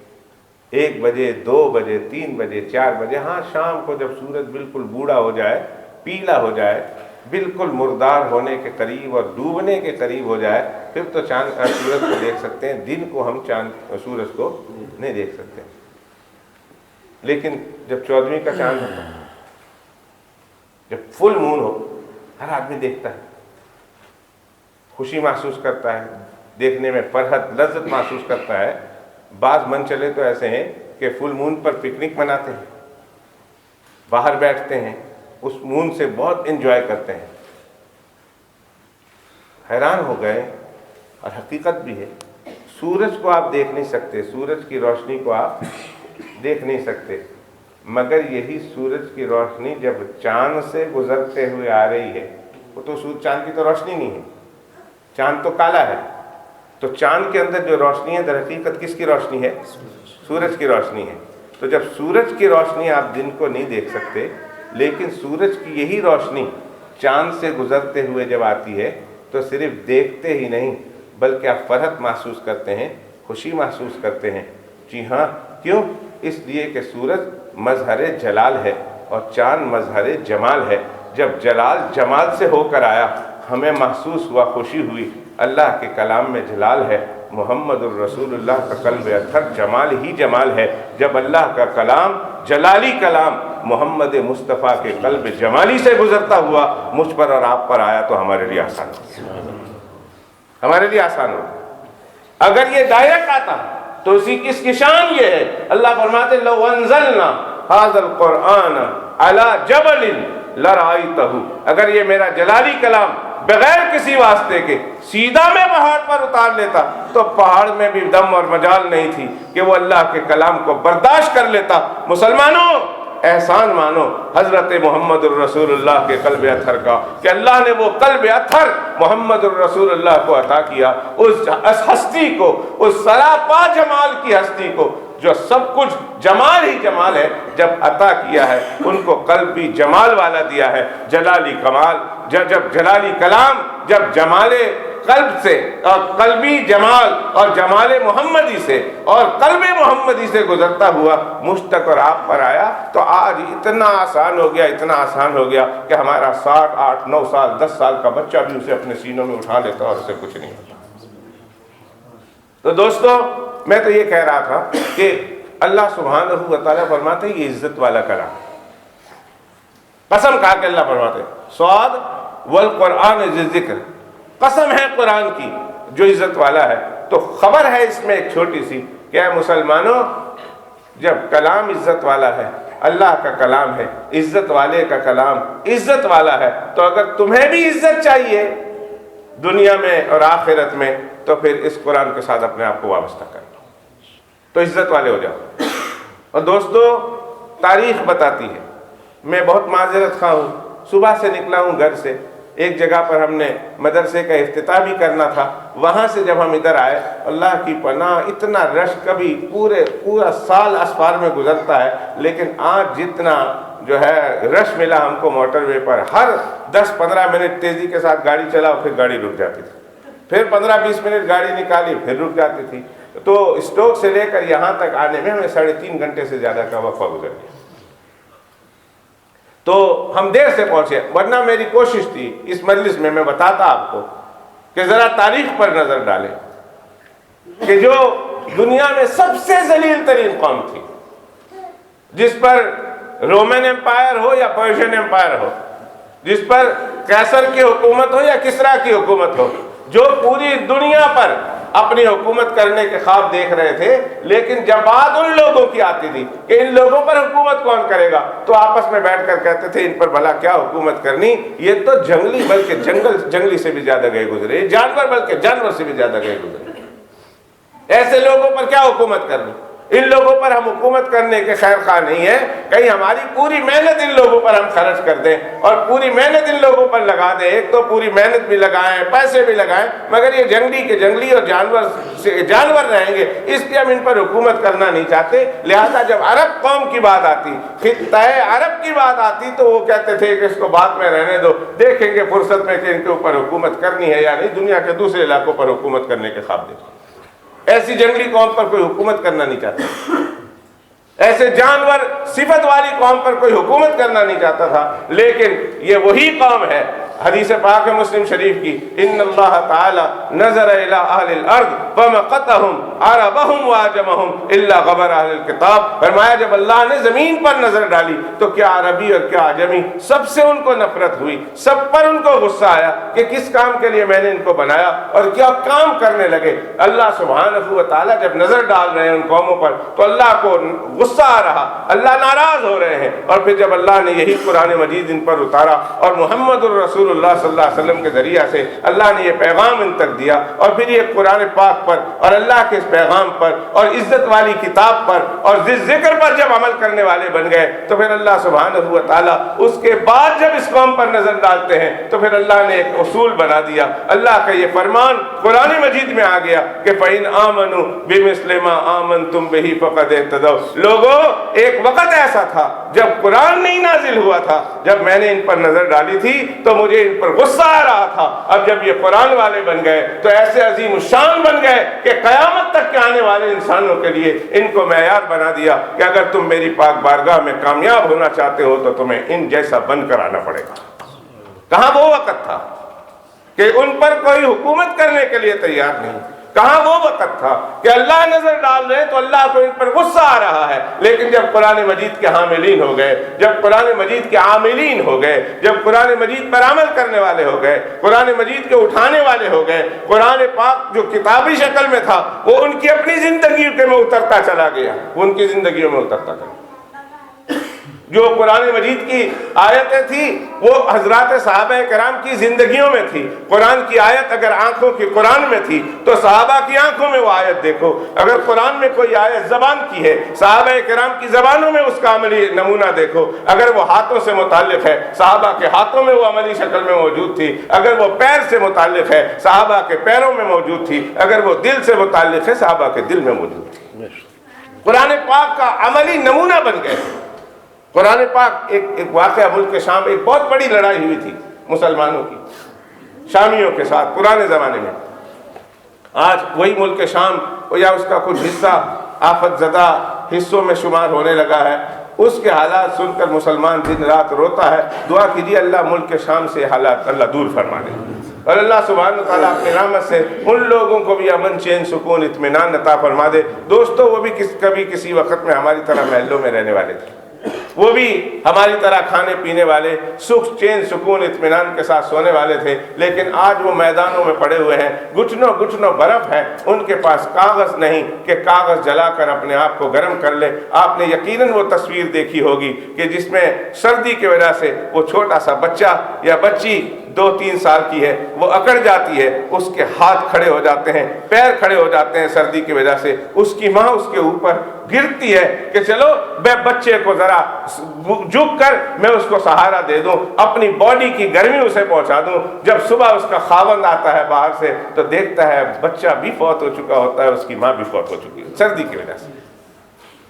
1 بجے 2 بجے 3 بجے 4 بجے، ہاں شام کو جب سورج بالکل بوڑھا ہو جائے، پیلا ہو جائے، بالکل مردار ہونے کے قریب اور ڈوبنے کے قریب ہو جائے، پھر تو سورج کو دیکھ سکتے ہیں۔ دن کو ہم سورج کو نہیں دیکھ سکتے۔ لیکن جب 14ویں کا چاند ہوتا ہے، جب فل مون ہو، ہر آدمی دیکھتا ہے، خوشی محسوس کرتا ہے، دیکھنے میں فرحت لذت محسوس کرتا ہے۔ بعض من چلے تو ایسے ہیں کہ فل مون پر پکنک مناتے ہیں، باہر بیٹھتے ہیں، اس مون سے بہت انجوائے کرتے ہیں۔ حیران ہو گئے، اور حقیقت بھی ہے، سورج کو آپ دیکھ نہیں سکتے، سورج کی روشنی کو آپ دیکھ نہیں سکتے، مگر یہی سورج کی روشنی جب چاند سے گزرتے ہوئے آ رہی ہے، وہ تو چاند کی تو روشنی نہیں ہے، چاند تو کالا ہے۔ تو چاند کے اندر جو روشنی ہے در حقیقت کس کی روشنی ہے؟ سورج کی روشنی ہے۔ تو جب سورج کی روشنی آپ دن کو نہیں دیکھ سکتے، لیکن سورج کی یہی روشنی چاند سے گزرتے ہوئے جب آتی ہے تو صرف دیکھتے ہی نہیں بلکہ آپ فرحت محسوس کرتے ہیں، خوشی محسوس کرتے ہیں۔ جی ہاں، کیوں؟ اس لیے کہ سورج مظہر جلال ہے اور چاند مظہر جمال ہے۔ جب جلال جمال سے ہو کر آیا، ہمیں محسوس ہوا، خوشی ہوئی۔ اللہ کے کلام میں جلال ہے، محمد الرسول اللہ کا قلب اطہر جمال ہی جمال ہے۔ جب اللہ کا کلام، جلالی کلام، محمد مصطفیٰ کے قلب جمالی سے گزرتا ہوا مجھ پر اور آپ پر آیا تو ہمارے لیے آسان ہو گیا، ہمارے لیے آسان ہو گیا۔ اگر یہ ڈائریکٹ آتا تو اس کی شان یہ ہے، اللہ فرماتے لو انزلنا ھذا القرآن علی جبل لرأیتہ، اگر یہ میرا جلالی کلام بغیر کسی واسطے کے سیدھا میں پہاڑ پر اتار لیتا تو پہاڑ میں بھی دم اور مجال نہیں تھی کہ وہ اللہ کے کلام کو برداشت کر لیتا۔ مسلمانوں احسان مانو حضرت محمد الرسول اللہ کے قلب اطہر کا کہ اللہ نے وہ قلب اطہر محمد الرسول اللہ کو عطا کیا، اس ہستی کو، اس سراپا جمال کی ہستی کو جو سب کچھ جمال ہی جمال ہے، جب عطا کیا ہے ان کو قلبی جمال والا دیا ہے، جلالی کمال، جب جلالی کلام جب جمال قلب سے اور قلبی جمال اور جمال محمدی سے اور قلب محمدی سے گزرتا ہوا مجھ تک اور آپ پر آیا تو آج اتنا آسان ہو گیا، اتنا آسان ہو گیا کہ ہمارا 7، 8، 9 سال 10 سال کا بچہ بھی اسے اپنے سینوں میں اٹھا لیتا اور اسے کچھ نہیں ہوتا۔ تو دوستو میں تو یہ کہہ رہا تھا کہ اللہ سبحانہ و تعالیٰ فرماتے ہیں یہ عزت والا کلام، قسم کھا کے اللہ فرماتے ہیں صاد والقرآن ذی الذکر، قسم ہے قرآن کی جو عزت والا ہے۔ تو خبر ہے اس میں ایک چھوٹی سی کہ اے مسلمانوں، جب کلام عزت والا ہے، اللہ کا کلام ہے، عزت والے کا کلام عزت والا ہے، تو اگر تمہیں بھی عزت چاہیے دنیا میں اور آخرت میں تو پھر اس قرآن کے ساتھ اپنے آپ کو وابستہ کر لو، تو عزت والے ہو جاؤ۔ اور دوستو تاریخ بتاتی ہے، میں بہت معذرت خواہ ہوں، صبح سے نکلا ہوں گھر سے، ایک جگہ پر ہم نے مدرسے کا افتتاح بھی کرنا تھا، وہاں سے جب ہم ادھر آئے اللہ کی پناہ اتنا رش کبھی پورا سال اسفار میں گزرتا ہے، لیکن آج جتنا جو ہے رش ملا ہم کو موٹر وے پر، ہر 10-15 منٹ تیزی کے ساتھ گاڑی چلا پھر گاڑی رک جاتی تھی، پھر 15-20 منٹ گاڑی نکالی پھر رک جاتی تھی، تو اسٹوک سے لے کر یہاں تک آنے میں ہمیں 3.5 گھنٹے سے زیادہ کا وقفہ گزر گیا۔ تو ہم دیر سے پہنچے، ورنہ میری کوشش تھی اس مجلس میں میں بتاتا آپ کو کہ ذرا تاریخ پر نظر ڈالیں کہ جو دنیا میں سب سے ذلیل ترین قوم تھی، جس پر رومن امپائر ہو یا پرشین امپائر ہو، جس پر قیصر کی حکومت ہو یا کسریٰ کی حکومت ہو، جو پوری دنیا پر اپنی حکومت کرنے کے خواب دیکھ رہے تھے، لیکن جب بات ان لوگوں کی آتی تھی کہ ان لوگوں پر حکومت کون کرے گا تو آپس میں بیٹھ کر کہتے تھے ان پر بھلا کیا حکومت کرنی، یہ تو جنگلی بلکہ جنگلی سے بھی زیادہ گئے گزرے، جانور بلکہ جانور سے بھی زیادہ گئے گزرے، ایسے لوگوں پر کیا حکومت کرنی، ان لوگوں پر ہم حکومت کرنے کے خیر خواہ نہیں ہیں، کہیں ہماری پوری محنت ان لوگوں پر ہم خرچ کر دیں اور پوری محنت ان لوگوں پر لگا دیں، ایک تو پوری محنت بھی لگائیں پیسے بھی لگائیں مگر یہ جنگلی کے جنگلی اور جانور رہیں گے، اس لیے ہم ان پر حکومت کرنا نہیں چاہتے۔ لہذا جب عرب قوم کی بات آتی، خطہ عرب کی بات آتی تو وہ کہتے تھے کہ اس کو بعد میں رہنے دو، دیکھیں گے فرصت میں کہ ان کے اوپر حکومت کرنی ہے یا نہیں، دنیا کے دوسرے علاقوں پر حکومت کرنے کے خواب دیکھیں۔ ایسی جنگلی قوم پر کوئی حکومت کرنا نہیں چاہتا، ایسے جانور صفت والی قوم پر کوئی حکومت کرنا نہیں چاہتا تھا، لیکن یہ وہی قوم ہے، حدیث پاک ہے مسلم شریف کی، ان اللہ تعالی نظر الی اہل الارض فمقتهم عربهم وعجمهم الا غبر اہل الکتاب، فرمایا جب اللہ نے زمین پر نظر ڈالی تو کیا عربی اور کیا عجمی سب سے ان کو نفرت ہوئی، سب پر ان کو غصہ آیا کہ کس کام کے لیے میں نے ان کو بنایا اور کیا کام کرنے لگے۔ اللہ سبحانہ و تعالی جب نظر ڈال رہے ہیں ان قوموں پر تو اللہ کو غصہ آ رہا، اللہ ناراض ہو رہے ہیں، اور پھر جب اللہ نے یہی قرآن مجید ان پر اتارا اور محمد الرسول اللہ صلی اللہ علیہ وسلم کے ذریعہ سے اللہ نے یہ پیغام ان تک دیا، اور پھر یہ قرآن پاک پر اور اللہ کے اس پیغام پر اور عزت والی کتاب پر اور ذکر پر جب عمل کرنے والے بن گئے تو پھر اللہ سبحانہ و تعالیٰ اس کے بعد جب اس قوم پر نظر ڈالتے ہیں تو پھر اللہ نے ایک اصول بنا دیا، اللہ کا یہ فرمان قرآن مجید میں آ گیا کہ فَإِنْ آمَنُوا بِمِثْلِ مَا آمَنْتُمْ بِهِ فَقَدْ اهْتَدَوْا۔ لوگوں ایک وقت ایسا تھا جب قرآن نہیں نازل ہوا تھا، جب میں نے ان پر نظر ڈالی تھی تو مجھے ان پر غصہ آ رہا تھا، اب جب یہ قرآن والے بن گئے تو ایسے عظیم الشان بن گئے کہ قیامت تک کے آنے والے انسانوں کے لیے ان کو معیار بنا دیا کہ اگر تم میری پاک بارگاہ میں کامیاب ہونا چاہتے ہو تو تمہیں ان جیسا بن کر آنا پڑے گا۔ کہاں وہ وقت تھا کہ ان پر کوئی حکومت کرنے کے لیے تیار نہیں، کہاں وہ وقت تھا کہ اللہ نظر ڈال رہے تو اللہ کو ان پر غصہ آ رہا ہے، لیکن جب قرآن مجید کے حاملین ہو گئے، جب قرآن مجید کے عاملین ہو گئے، جب قرآن مجید پر عمل کرنے والے ہو گئے، قرآن مجید کے اٹھانے والے ہو گئے، قرآن پاک جو کتابی شکل میں تھا وہ ان کی اپنی زندگیوں میں اترتا چلا گیا، وہ ان کی زندگیوں میں اترتا چلا گیا۔ جو قرآن مجید کی آیتیں تھیں وہ حضرات صحابہ کرام کی زندگیوں میں تھی۔ قرآن کی آیت اگر آنکھوں کی قرآن میں تھی تو صحابہ کی آنکھوں میں وہ آیت دیکھو۔ اگر قرآن میں کوئی آیت زبان کی ہے، صحابہ کرام کی زبانوں میں اس کا عملی نمونہ دیکھو۔ اگر وہ ہاتھوں سے متعلق ہے، صحابہ کے ہاتھوں میں وہ عملی شکل میں موجود تھی۔ اگر وہ پیر سے متعلق ہے، صحابہ کے پیروں میں موجود تھی۔ اگر وہ دل سے متعلق ہے، صحابہ کے دل میں موجود تھی۔ قرآن پاک کا عملی نمونہ بن گئے۔ قرآن پاک ایک واقعہ ملک شام، ایک بہت بڑی لڑائی ہوئی تھی مسلمانوں کی شامیوں کے ساتھ پرانے زمانے میں۔ آج وہی ملک شام یا اس کا کچھ حصہ آفت زدہ حصوں میں شمار ہونے لگا ہے۔ اس کے حالات سن کر مسلمان دن رات روتا ہے۔ دعا کیجیے اللہ ملک شام سے حالات اللہ دور فرما دے، اور اللہ سبحانہ وتعالیٰ اپنی رحمت سے ان لوگوں کو بھی امن، چین، سکون، اطمینان عطا فرما دے۔ دوستو وہ بھی کبھی کسی وقت میں ہماری طرح محلوں میں رہنے والے تھے، وہ بھی ہماری طرح کھانے پینے والے، سکھ، چین، سکون، اطمینان کے ساتھ سونے والے تھے، لیکن آج وہ میدانوں میں پڑے ہوئے ہیں، گھٹنوں گھٹنوں برف ہے، ان کے پاس کاغذ نہیں کہ کاغذ جلا کر اپنے آپ کو گرم کر لے۔ آپ نے یقیناً وہ تصویر دیکھی ہوگی کہ جس میں سردی کی وجہ سے وہ چھوٹا سا بچہ یا بچی 2-3 سال کی ہے، وہ اکڑ جاتی ہے، اس کے ہاتھ کھڑے ہو جاتے ہیں، پیر کھڑے ہو جاتے ہیں سردی کی وجہ سے۔ اس کی ماں اس کے اوپر گرتی ہے کہ چلو میں بچے کو ذرا جھک کر میں اس کو سہارا دے دوں، اپنی باڈی کی گرمی اسے پہنچا دوں۔ جب صبح اس کا خاوند آتا ہے باہر سے تو دیکھتا ہے بچہ بھی فوت ہو چکا ہوتا ہے، اس کی ماں بھی فوت ہو چکی ہے سردی کی وجہ سے۔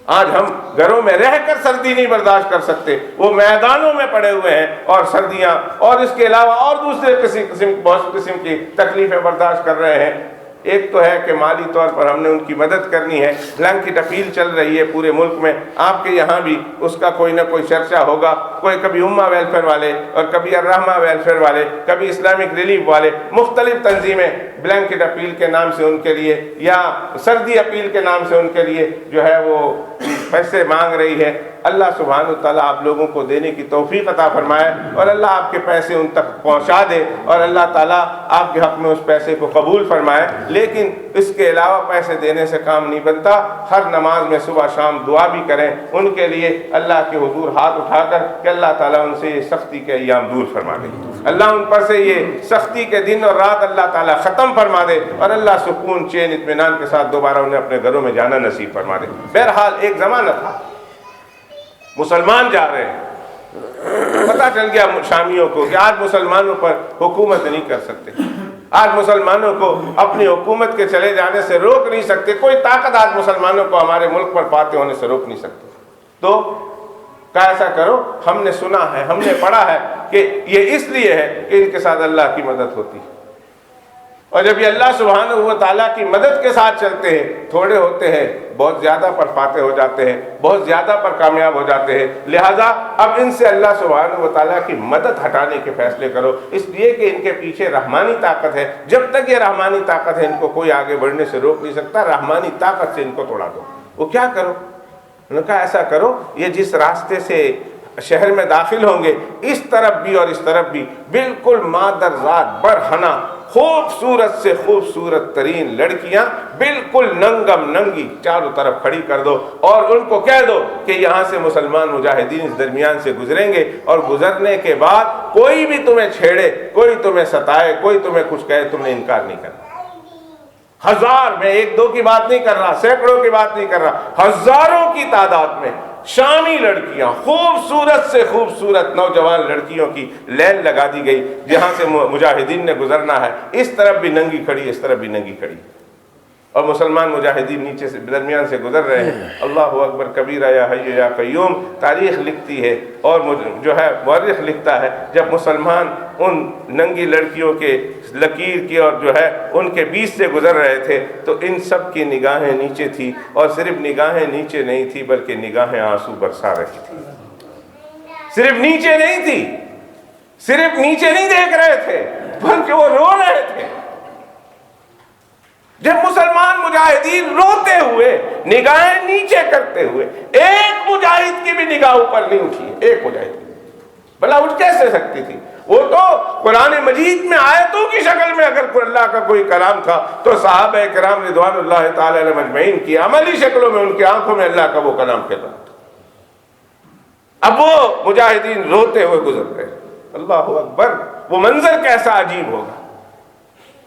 آج ہم گھروں میں رہ کر سردی نہیں برداشت کر سکتے، وہ میدانوں میں پڑے ہوئے ہیں اور سردیاں اور اس کے علاوہ اور دوسرے بہت قسم کی تکلیفیں برداشت کر رہے ہیں۔ ایک تو ہے کہ مالی طور پر ہم نے ان کی مدد کرنی ہے، بلینکٹ اپیل چل رہی ہے پورے ملک میں، آپ کے یہاں بھی اس کا کوئی نہ کوئی چرچا ہوگا۔ کبھی امہ ویلفیئر والے اور کبھی الرحمہ ویلفیئر والے، کبھی اسلامک ریلیف والے، مختلف تنظیمیں بلینکٹ اپیل کے نام سے ان کے لیے یا سردی اپیل کے نام سے ان کے لیے جو ہے وہ پیسے مانگ رہی ہے۔ اللہ سبحانہ وتعالیٰ آپ لوگوں کو دینے کی توفیق عطا فرمائے، اور اللہ آپ کے پیسے ان تک پہنچا دے، اور اللہ تعالیٰ آپ کے حق میں اس پیسے کو قبول فرمائے۔ لیکن اس کے علاوہ پیسے دینے سے کام نہیں بنتا، ہر نماز میں صبح شام دعا بھی کریں ان کے لیے، اللہ کے حضور ہاتھ اٹھا کر کہ اللہ تعالیٰ ان سے یہ سختی کے ایام دور فرما دے، اللہ ان پر سے یہ سختی کے دن اور رات اللہ تعالیٰ ختم فرما دے، اور اللہ سکون، چین، اطمینان کے ساتھ دوبارہ انہیں اپنے گھروں میں جانا نصیب فرما دے۔ بہرحال ایک زمانہ تھا مسلمان جا رہے ہیں، پتہ چل گیا شامیوں کو کہ آج مسلمانوں پر حکومت نہیں کر سکتے، آج مسلمانوں کو اپنی حکومت کے چلے جانے سے روک نہیں سکتے، کوئی طاقت آج مسلمانوں کو ہمارے ملک پر فاتح ہونے سے روک نہیں سکتے۔ تو کہا ایسا کرو، ہم نے سنا ہے، ہم نے پڑھا ہے کہ یہ اس لیے ہے کہ ان کے ساتھ اللہ کی مدد ہوتی ہے، اور جب یہ اللہ سبحانہ و تعالیٰ کی مدد کے ساتھ چلتے ہیں، تھوڑے ہوتے ہیں بہت زیادہ پر فاتح ہو جاتے ہیں، بہت زیادہ پر کامیاب ہو جاتے ہیں۔ لہٰذا اب ان سے اللہ سبحانہ و تعالیٰ کی مدد ہٹانے کے فیصلے کرو، اس لیے کہ ان کے پیچھے رحمانی طاقت ہے۔ جب تک یہ رحمانی طاقت ہے ان کو کوئی آگے بڑھنے سے روک نہیں سکتا، رحمانی طاقت سے ان کو توڑا دو۔ وہ کیا کرو؟ انہوں نے کہا ایسا کرو، یہ جس راستے سے شہر میں داخل ہوں گے اس طرف بھی اور اس طرف بھی بالکل مادر ذات برہنہ خوبصورت سے خوبصورت ترین لڑکیاں بالکل ننگم ننگی چاروں طرف کھڑی کر دو، اور ان کو کہہ دو کہ یہاں سے مسلمان مجاہدین اس درمیان سے گزریں گے، اور گزرنے کے بعد کوئی بھی تمہیں چھیڑے، کوئی تمہیں ستائے، کوئی تمہیں کچھ کہے، تم نے انکار نہیں کرنا۔ ہزار، میں 1-2 کی بات نہیں کر رہا، سینکڑوں کی بات نہیں کر رہا، ہزاروں کی تعداد میں شامی لڑکیاں، خوبصورت سے خوبصورت نوجوان لڑکیوں کی لین لگا دی گئی، جہاں سے مجاہدین نے گزرنا ہے، اس طرف بھی ننگی کھڑی، اس طرف بھی ننگی کھڑی، اور مسلمان مجاہدین نیچے سے درمیان سے گزر رہے ہیں۔ اللہ اکبر کبیرہ یا حی یا قیوم۔ تاریخ لکھتی ہے اور جو ہے مورخ لکھتا ہے، جب مسلمان ان ننگی لڑکیوں کے لکیر کی اور جو ہے ان کے بیچ سے گزر رہے تھے تو ان سب کی نگاہیں نیچے تھی، اور صرف نگاہیں نیچے نہیں تھی بلکہ نگاہیں آنسو برسا رہی تھی۔ صرف نیچے نہیں تھی، صرف نیچے نہیں دیکھ رہے تھے بلکہ وہ رو رہے تھے۔ جب مسلمان مجاہدین روتے ہوئے نگاہیں نیچے کرتے ہوئے، ایک مجاہد کی بھی نگاہ اوپر نہیں اٹھی ہے، ایک مجاہد کی، بھلا اٹھ کیسے سکتی تھی؟ وہ تو قرآن مجید میں آیتوں کی شکل میں اگر اللہ کا کوئی کلام تھا تو صحابہ کرام رضوان اللہ تعالی علیہم اجمعین کی عملی شکلوں میں ان کی آنکھوں میں اللہ کا وہ کلام کہتا تھا۔ اب وہ مجاہدین روتے ہوئے گزر گئے، اللہ اکبر، وہ منظر کیسا عجیب ہوگا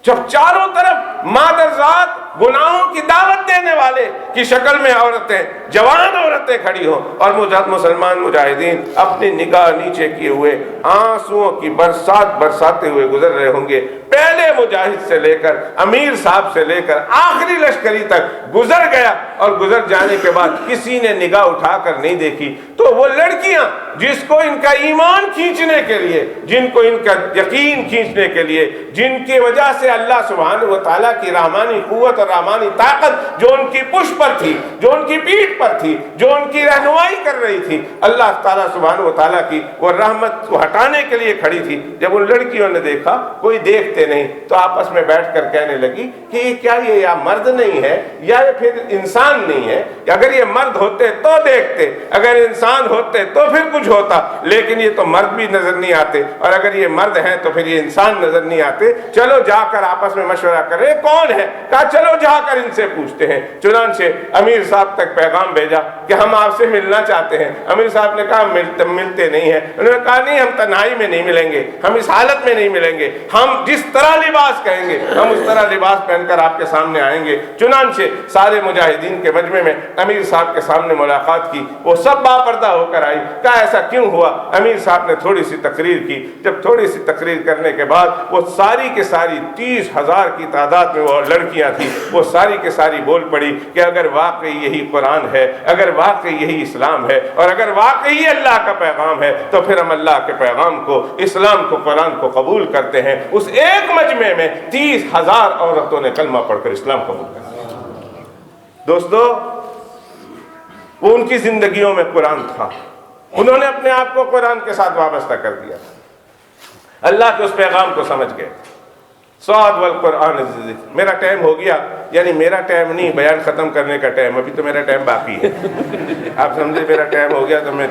جب چاروں طرف مادرزاد گناہوں کی دعوت دینے والے کی شکل میں عورتیں، جوان عورتیں کھڑی ہوں، اور مسلمان مجاہدین اپنی نگاہ نیچے کیے ہوئے آنسوؤں کی برسات برساتے ہوئے گزر رہے ہوں گے۔ پہلے مجاہد سے لے کر امیر صاحب سے لے کر آخری لشکری تک گزر گیا، اور گزر جانے کے بعد کسی نے نگاہ اٹھا کر نہیں دیکھی تو وہ لڑکیاں جس کو ان کا ایمان کھینچنے کے لیے، جن کو ان کا یقین کھینچنے کے لیے، جن کی وجہ سے اللہ سبحانہ و تعالیٰ کی رحمانی قوت اور رحمانی طاقت جو ان کی پشت پر تھی، جو ان کی پیٹھ پر تھی، جو ان کی رہنمائی کر رہی تھی، اللہ تعالیٰ سبحانہ و تعالیٰ کی وہ رحمت کو ہٹانے کے لیے کھڑی تھی، جب ان لڑکیوں نے دیکھا کوئی دیکھتے نہیں تو آپس میں بیٹھ کر کہنے لگی کہ کیا یہ یا مرد نہیں ہے یا پھر انسان نہیں ہے، اگر یہ مرد ہوتے تو دیکھتے، اگر انسان ہوتے تو پھر کچھ ہوتا، لیکن یہ تو مرد بھی نظر نہیں آتے، اور اگر یہ مرد ہیں تو پھر یہ انسان نظر نہیں آتے، چلو جا کر آپس میں مشورہ کر رہے کون ہے؟ کہا چلو جا کر ان سے پوچھتے ہیں۔ چنانچہ امیر صاحب تک پیغام بھیجا کہ ہم آپ سے ملنا چاہتے ہیں۔ امیر صاحب نے کہا ملتے نہیں ہیں۔ انہوں نے کہا نہیں، ہم تنہائی میں نہیں ملیں گے، ہم اس حالت میں نہیں ملیں گے، ہم جس طرح لباس کہیں گے ہم اس طرح لباس پہن کر آپ کے سامنے آئیں گے۔ چنانچہ سارے مجاہدین کے مجمع میں امیر صاحب کے سامنے ملاقات کی، وہ سب باپردہ ہو کر آئی۔ کہا ایسا کیوں ہوا؟ امیر صاحب نے تھوڑی سی تقریر کی۔ جب تھوڑی سی تقریر کرنے کے بعد وہ ساری کے ساری 30,000 کی تعداد میں وہ لڑکیاں تھیں، وہ ساری کے ساری بول پڑی کہ اگر واقعی یہی قرآن ہے، اگر واقعی یہی اسلام ہے، اور اگر واقعی اللہ کا پیغام ہے تو پھر ہم اللہ کے پیغام کو، اسلام کو، قرآن کو قبول کرتے ہیں۔ اس ایک مجمع میں 30,000 عورتوں نے کلمہ پڑھ کر اسلام قبول کر لیا۔ دوستو، وہ ان کی زندگیوں میں قرآن تھا، انہوں نے اپنے آپ کو قرآن کے ساتھ وابستہ کر دیا، اللہ کے اس پیغام کو سمجھ گئے۔ صاد والقرآن الذکر۔ میرا ٹائم ہو گیا، یعنی میرا ٹائم نہیں، بیان ختم کرنے کا ٹائم، ابھی تو میرا ٹائم باقی ہے۔ آپ سمجھے میرا ٹائم ہو گیا تو میں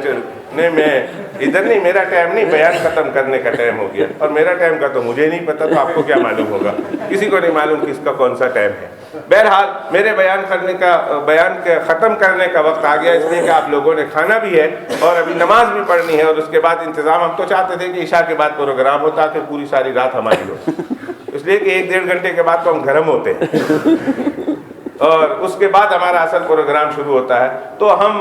ادھر نہیں، میرا ٹائم نہیں، بیان ختم کرنے کا ٹائم ہو گیا، اور میرا ٹائم کا تو مجھے نہیں پتا، تو آپ کو کیا معلوم ہوگا؟ کسی کو نہیں معلوم کس کا کون سا ٹائم ہے۔ بہرحال میرے بیان کے ختم کرنے کا وقت آ گیا، اس لیے کہ آپ لوگوں نے کھانا بھی ہے اور ابھی نماز بھی پڑھنی ہے، اور اس کے بعد انتظام ہم تو چاہتے تھے کہ عشاء کے بعد پروگرام ہوتا کہ پوری ساری رات ہماری ہو، اس لیے کہ 1-1.5 گھنٹے کے بعد تو ہم گھرم ہوتے ہیں اور اس کے بعد ہمارا اصل پروگرام شروع ہوتا ہے، تو ہم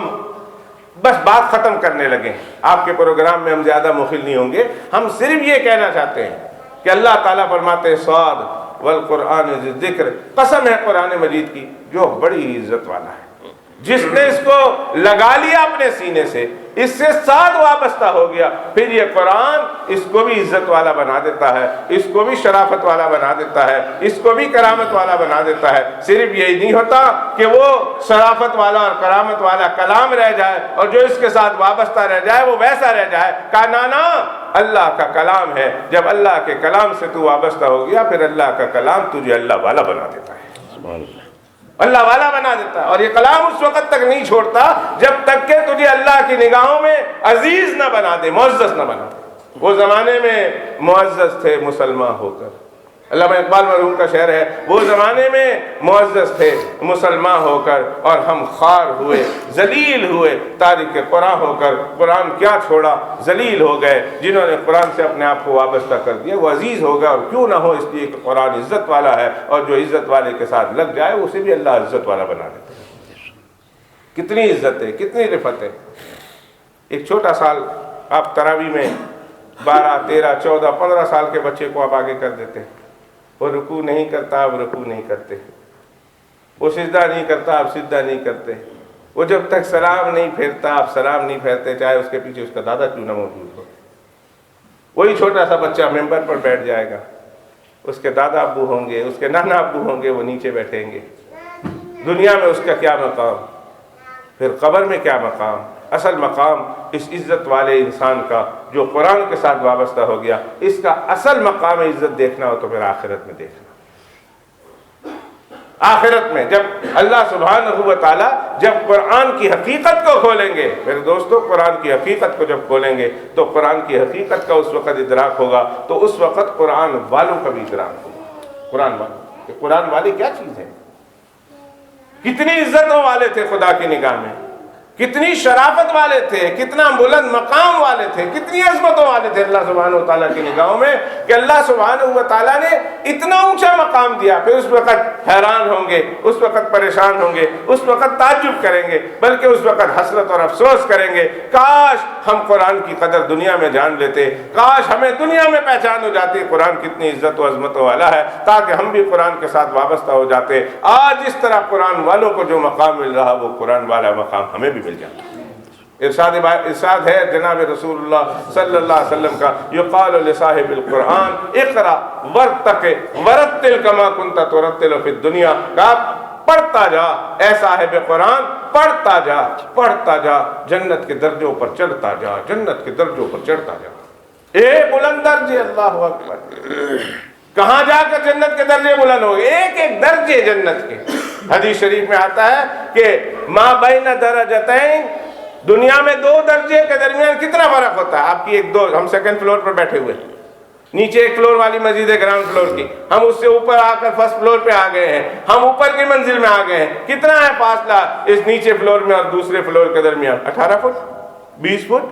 بس بات ختم کرنے لگے۔ آپ کے پروگرام میں ہم زیادہ مخل نہیں ہوں گے، ہم صرف یہ کہنا چاہتے ہیں کہ اللہ تعالیٰ فرماتے ہیں صاد والقرآن ذکر، قسم ہے قرآن مجید کی جو بڑی عزت والا ہے، جس نے اس کو لگا لیا اپنے سینے سے، اس سے ساتھ وابستہ ہو گیا، پھر یہ قرآن اس کو بھی عزت والا بنا دیتا ہے، اس کو بھی شرافت والا بنا دیتا ہے، اس کو بھی کرامت والا بنا دیتا ہے۔ صرف یہی نہیں ہوتا کہ وہ شرافت والا اور کرامت والا کلام رہ جائے اور جو اس کے ساتھ وابستہ رہ جائے وہ ویسا رہ جائے، کہا نانا اللہ کا کلام ہے، جب اللہ کے کلام سے تو وابستہ ہو گیا پھر اللہ کا کلام تجھے اللہ والا بنا دیتا ہے، سبحان اللہ، اللہ والا بنا دیتا ہے۔ اور یہ کلام اس وقت تک نہیں چھوڑتا جب تک کہ تجھے اللہ کی نگاہوں میں عزیز نہ بنا دے، معزز نہ بنا دے۔ وہ زمانے میں معزز تھے مسلمان ہو کر، علامہ اقبال مرحوم کا شعر ہے، وہ زمانے میں معزز تھے مسلمان ہو کر، اور ہم خوار ہوئے، ذلیل ہوئے، تارک قرآن ہو کر، قرآن کیا چھوڑا، ذلیل ہو گئے۔ جنہوں نے قرآن سے اپنے آپ کو وابستہ کر دیا وہ عزیز ہو گئے، اور کیوں نہ ہو، اس لیے کہ قرآن عزت والا ہے، اور جو عزت والے کے ساتھ لگ جائے اسے بھی اللہ عزت والا بنا دیتا ہے۔ کتنی عزت ہے، کتنی رفت ہے۔ ایک چھوٹا سال آپ تراویح میں 12 13 14 15 سال کے بچے کو آپ آگے کر دیتے ہیں، وہ رکوع نہیں کرتا آپ رکوع نہیں کرتے، وہ سجدہ نہیں کرتا آپ سجدہ نہیں کرتے، وہ جب تک سلام نہیں پھیرتا آپ سلام نہیں پھیرتے، چاہے اس کے پیچھے اس کا دادا کیوں نہ موجود ہو۔ وہی چھوٹا سا بچہ ممبر پر بیٹھ جائے گا، اس کے دادا ابو ہوں گے، اس کے نانا ابو ہوں گے، وہ نیچے بیٹھیں گے۔ دنیا میں اس کا کیا مقام، پھر قبر میں کیا مقام۔ اصل مقام اس عزت والے انسان کا جو قرآن کے ساتھ وابستہ ہو گیا، اس کا اصل مقام عزت دیکھنا ہو تو پھر آخرت میں دیکھنا۔ آخرت میں جب اللہ سبحانہ و تعالیٰ جب قرآن کی حقیقت کو کھولیں گے، میرے دوستو قرآن کی حقیقت کو جب کھولیں گے تو قرآن کی حقیقت کا اس وقت ادراک ہوگا، تو اس وقت قرآن والوں کا بھی ادراک ہوگا۔ قرآن والوں کہ قرآن والی کیا چیز ہے، کتنی عزتوں والے تھے خدا کی نگاہ میں، کتنی شرافت والے تھے، کتنا بلند مقام والے تھے، کتنی عظمتوں والے تھے اللہ سبحانہ و تعالیٰ کی نگاہوں میں، کہ اللہ سبحانہ و تعالیٰ نے اتنا اونچا مقام دیا۔ پھر اس وقت حیران ہوں گے، اس وقت پریشان ہوں گے، اس وقت تعجب کریں گے، بلکہ اس وقت حسرت اور افسوس کریں گے، کاش ہم قرآن کی قدر دنیا میں جان لیتے، کاش ہمیں دنیا میں پہچان ہو جاتی قرآن کتنی عزت و عظمتوں والا ہے، تاکہ ہم بھی قرآن کے ساتھ وابستہ ہو جاتے۔ آج اس طرح قرآن والوں کو جو مقام مل رہا وہ قرآن والا مقام ہمیں بھی مل جاتا۔ ارشاد ہے جناب رسول اللہ صلی اللہ علیہ وسلم کا، یقال لصاحب القرآن اقرا ورتل کما کنت ترتل فی الدنیا، کہا پڑھتا جا اے صاحب قرآن، پڑھتا جا پڑھتا جا، جنت کے درجوں پر چڑھتا جا، جنت کے درجوں پر چڑھتا جا۔ ایک بلند درجے، اللہ اکبر، کہاں جا کر جنت کے درجے بلند ہو، ایک ایک درجے جنت کے۔ حدیث شریف میں آتا ہے کہ ما بین درجتین، دنیا میں دو درجے کے درمیان کتنا فرق ہوتا ہے؟ آپ کی ایک دو، ہم سیکنڈ فلور پر بیٹھے ہوئے ہیں، نیچے ایک فلور والی مسجد ہے گراؤنڈ فلور کی، ہم اس سے اوپر آ کر فرسٹ فلور پہ آ گئے ہیں، ہم اوپر کی منزل میں آ گئے ہیں، کتنا ہے فاصلہ اس نیچے فلور میں اور دوسرے فلور کے درمیان؟ 18 فٹ، 20 فٹ،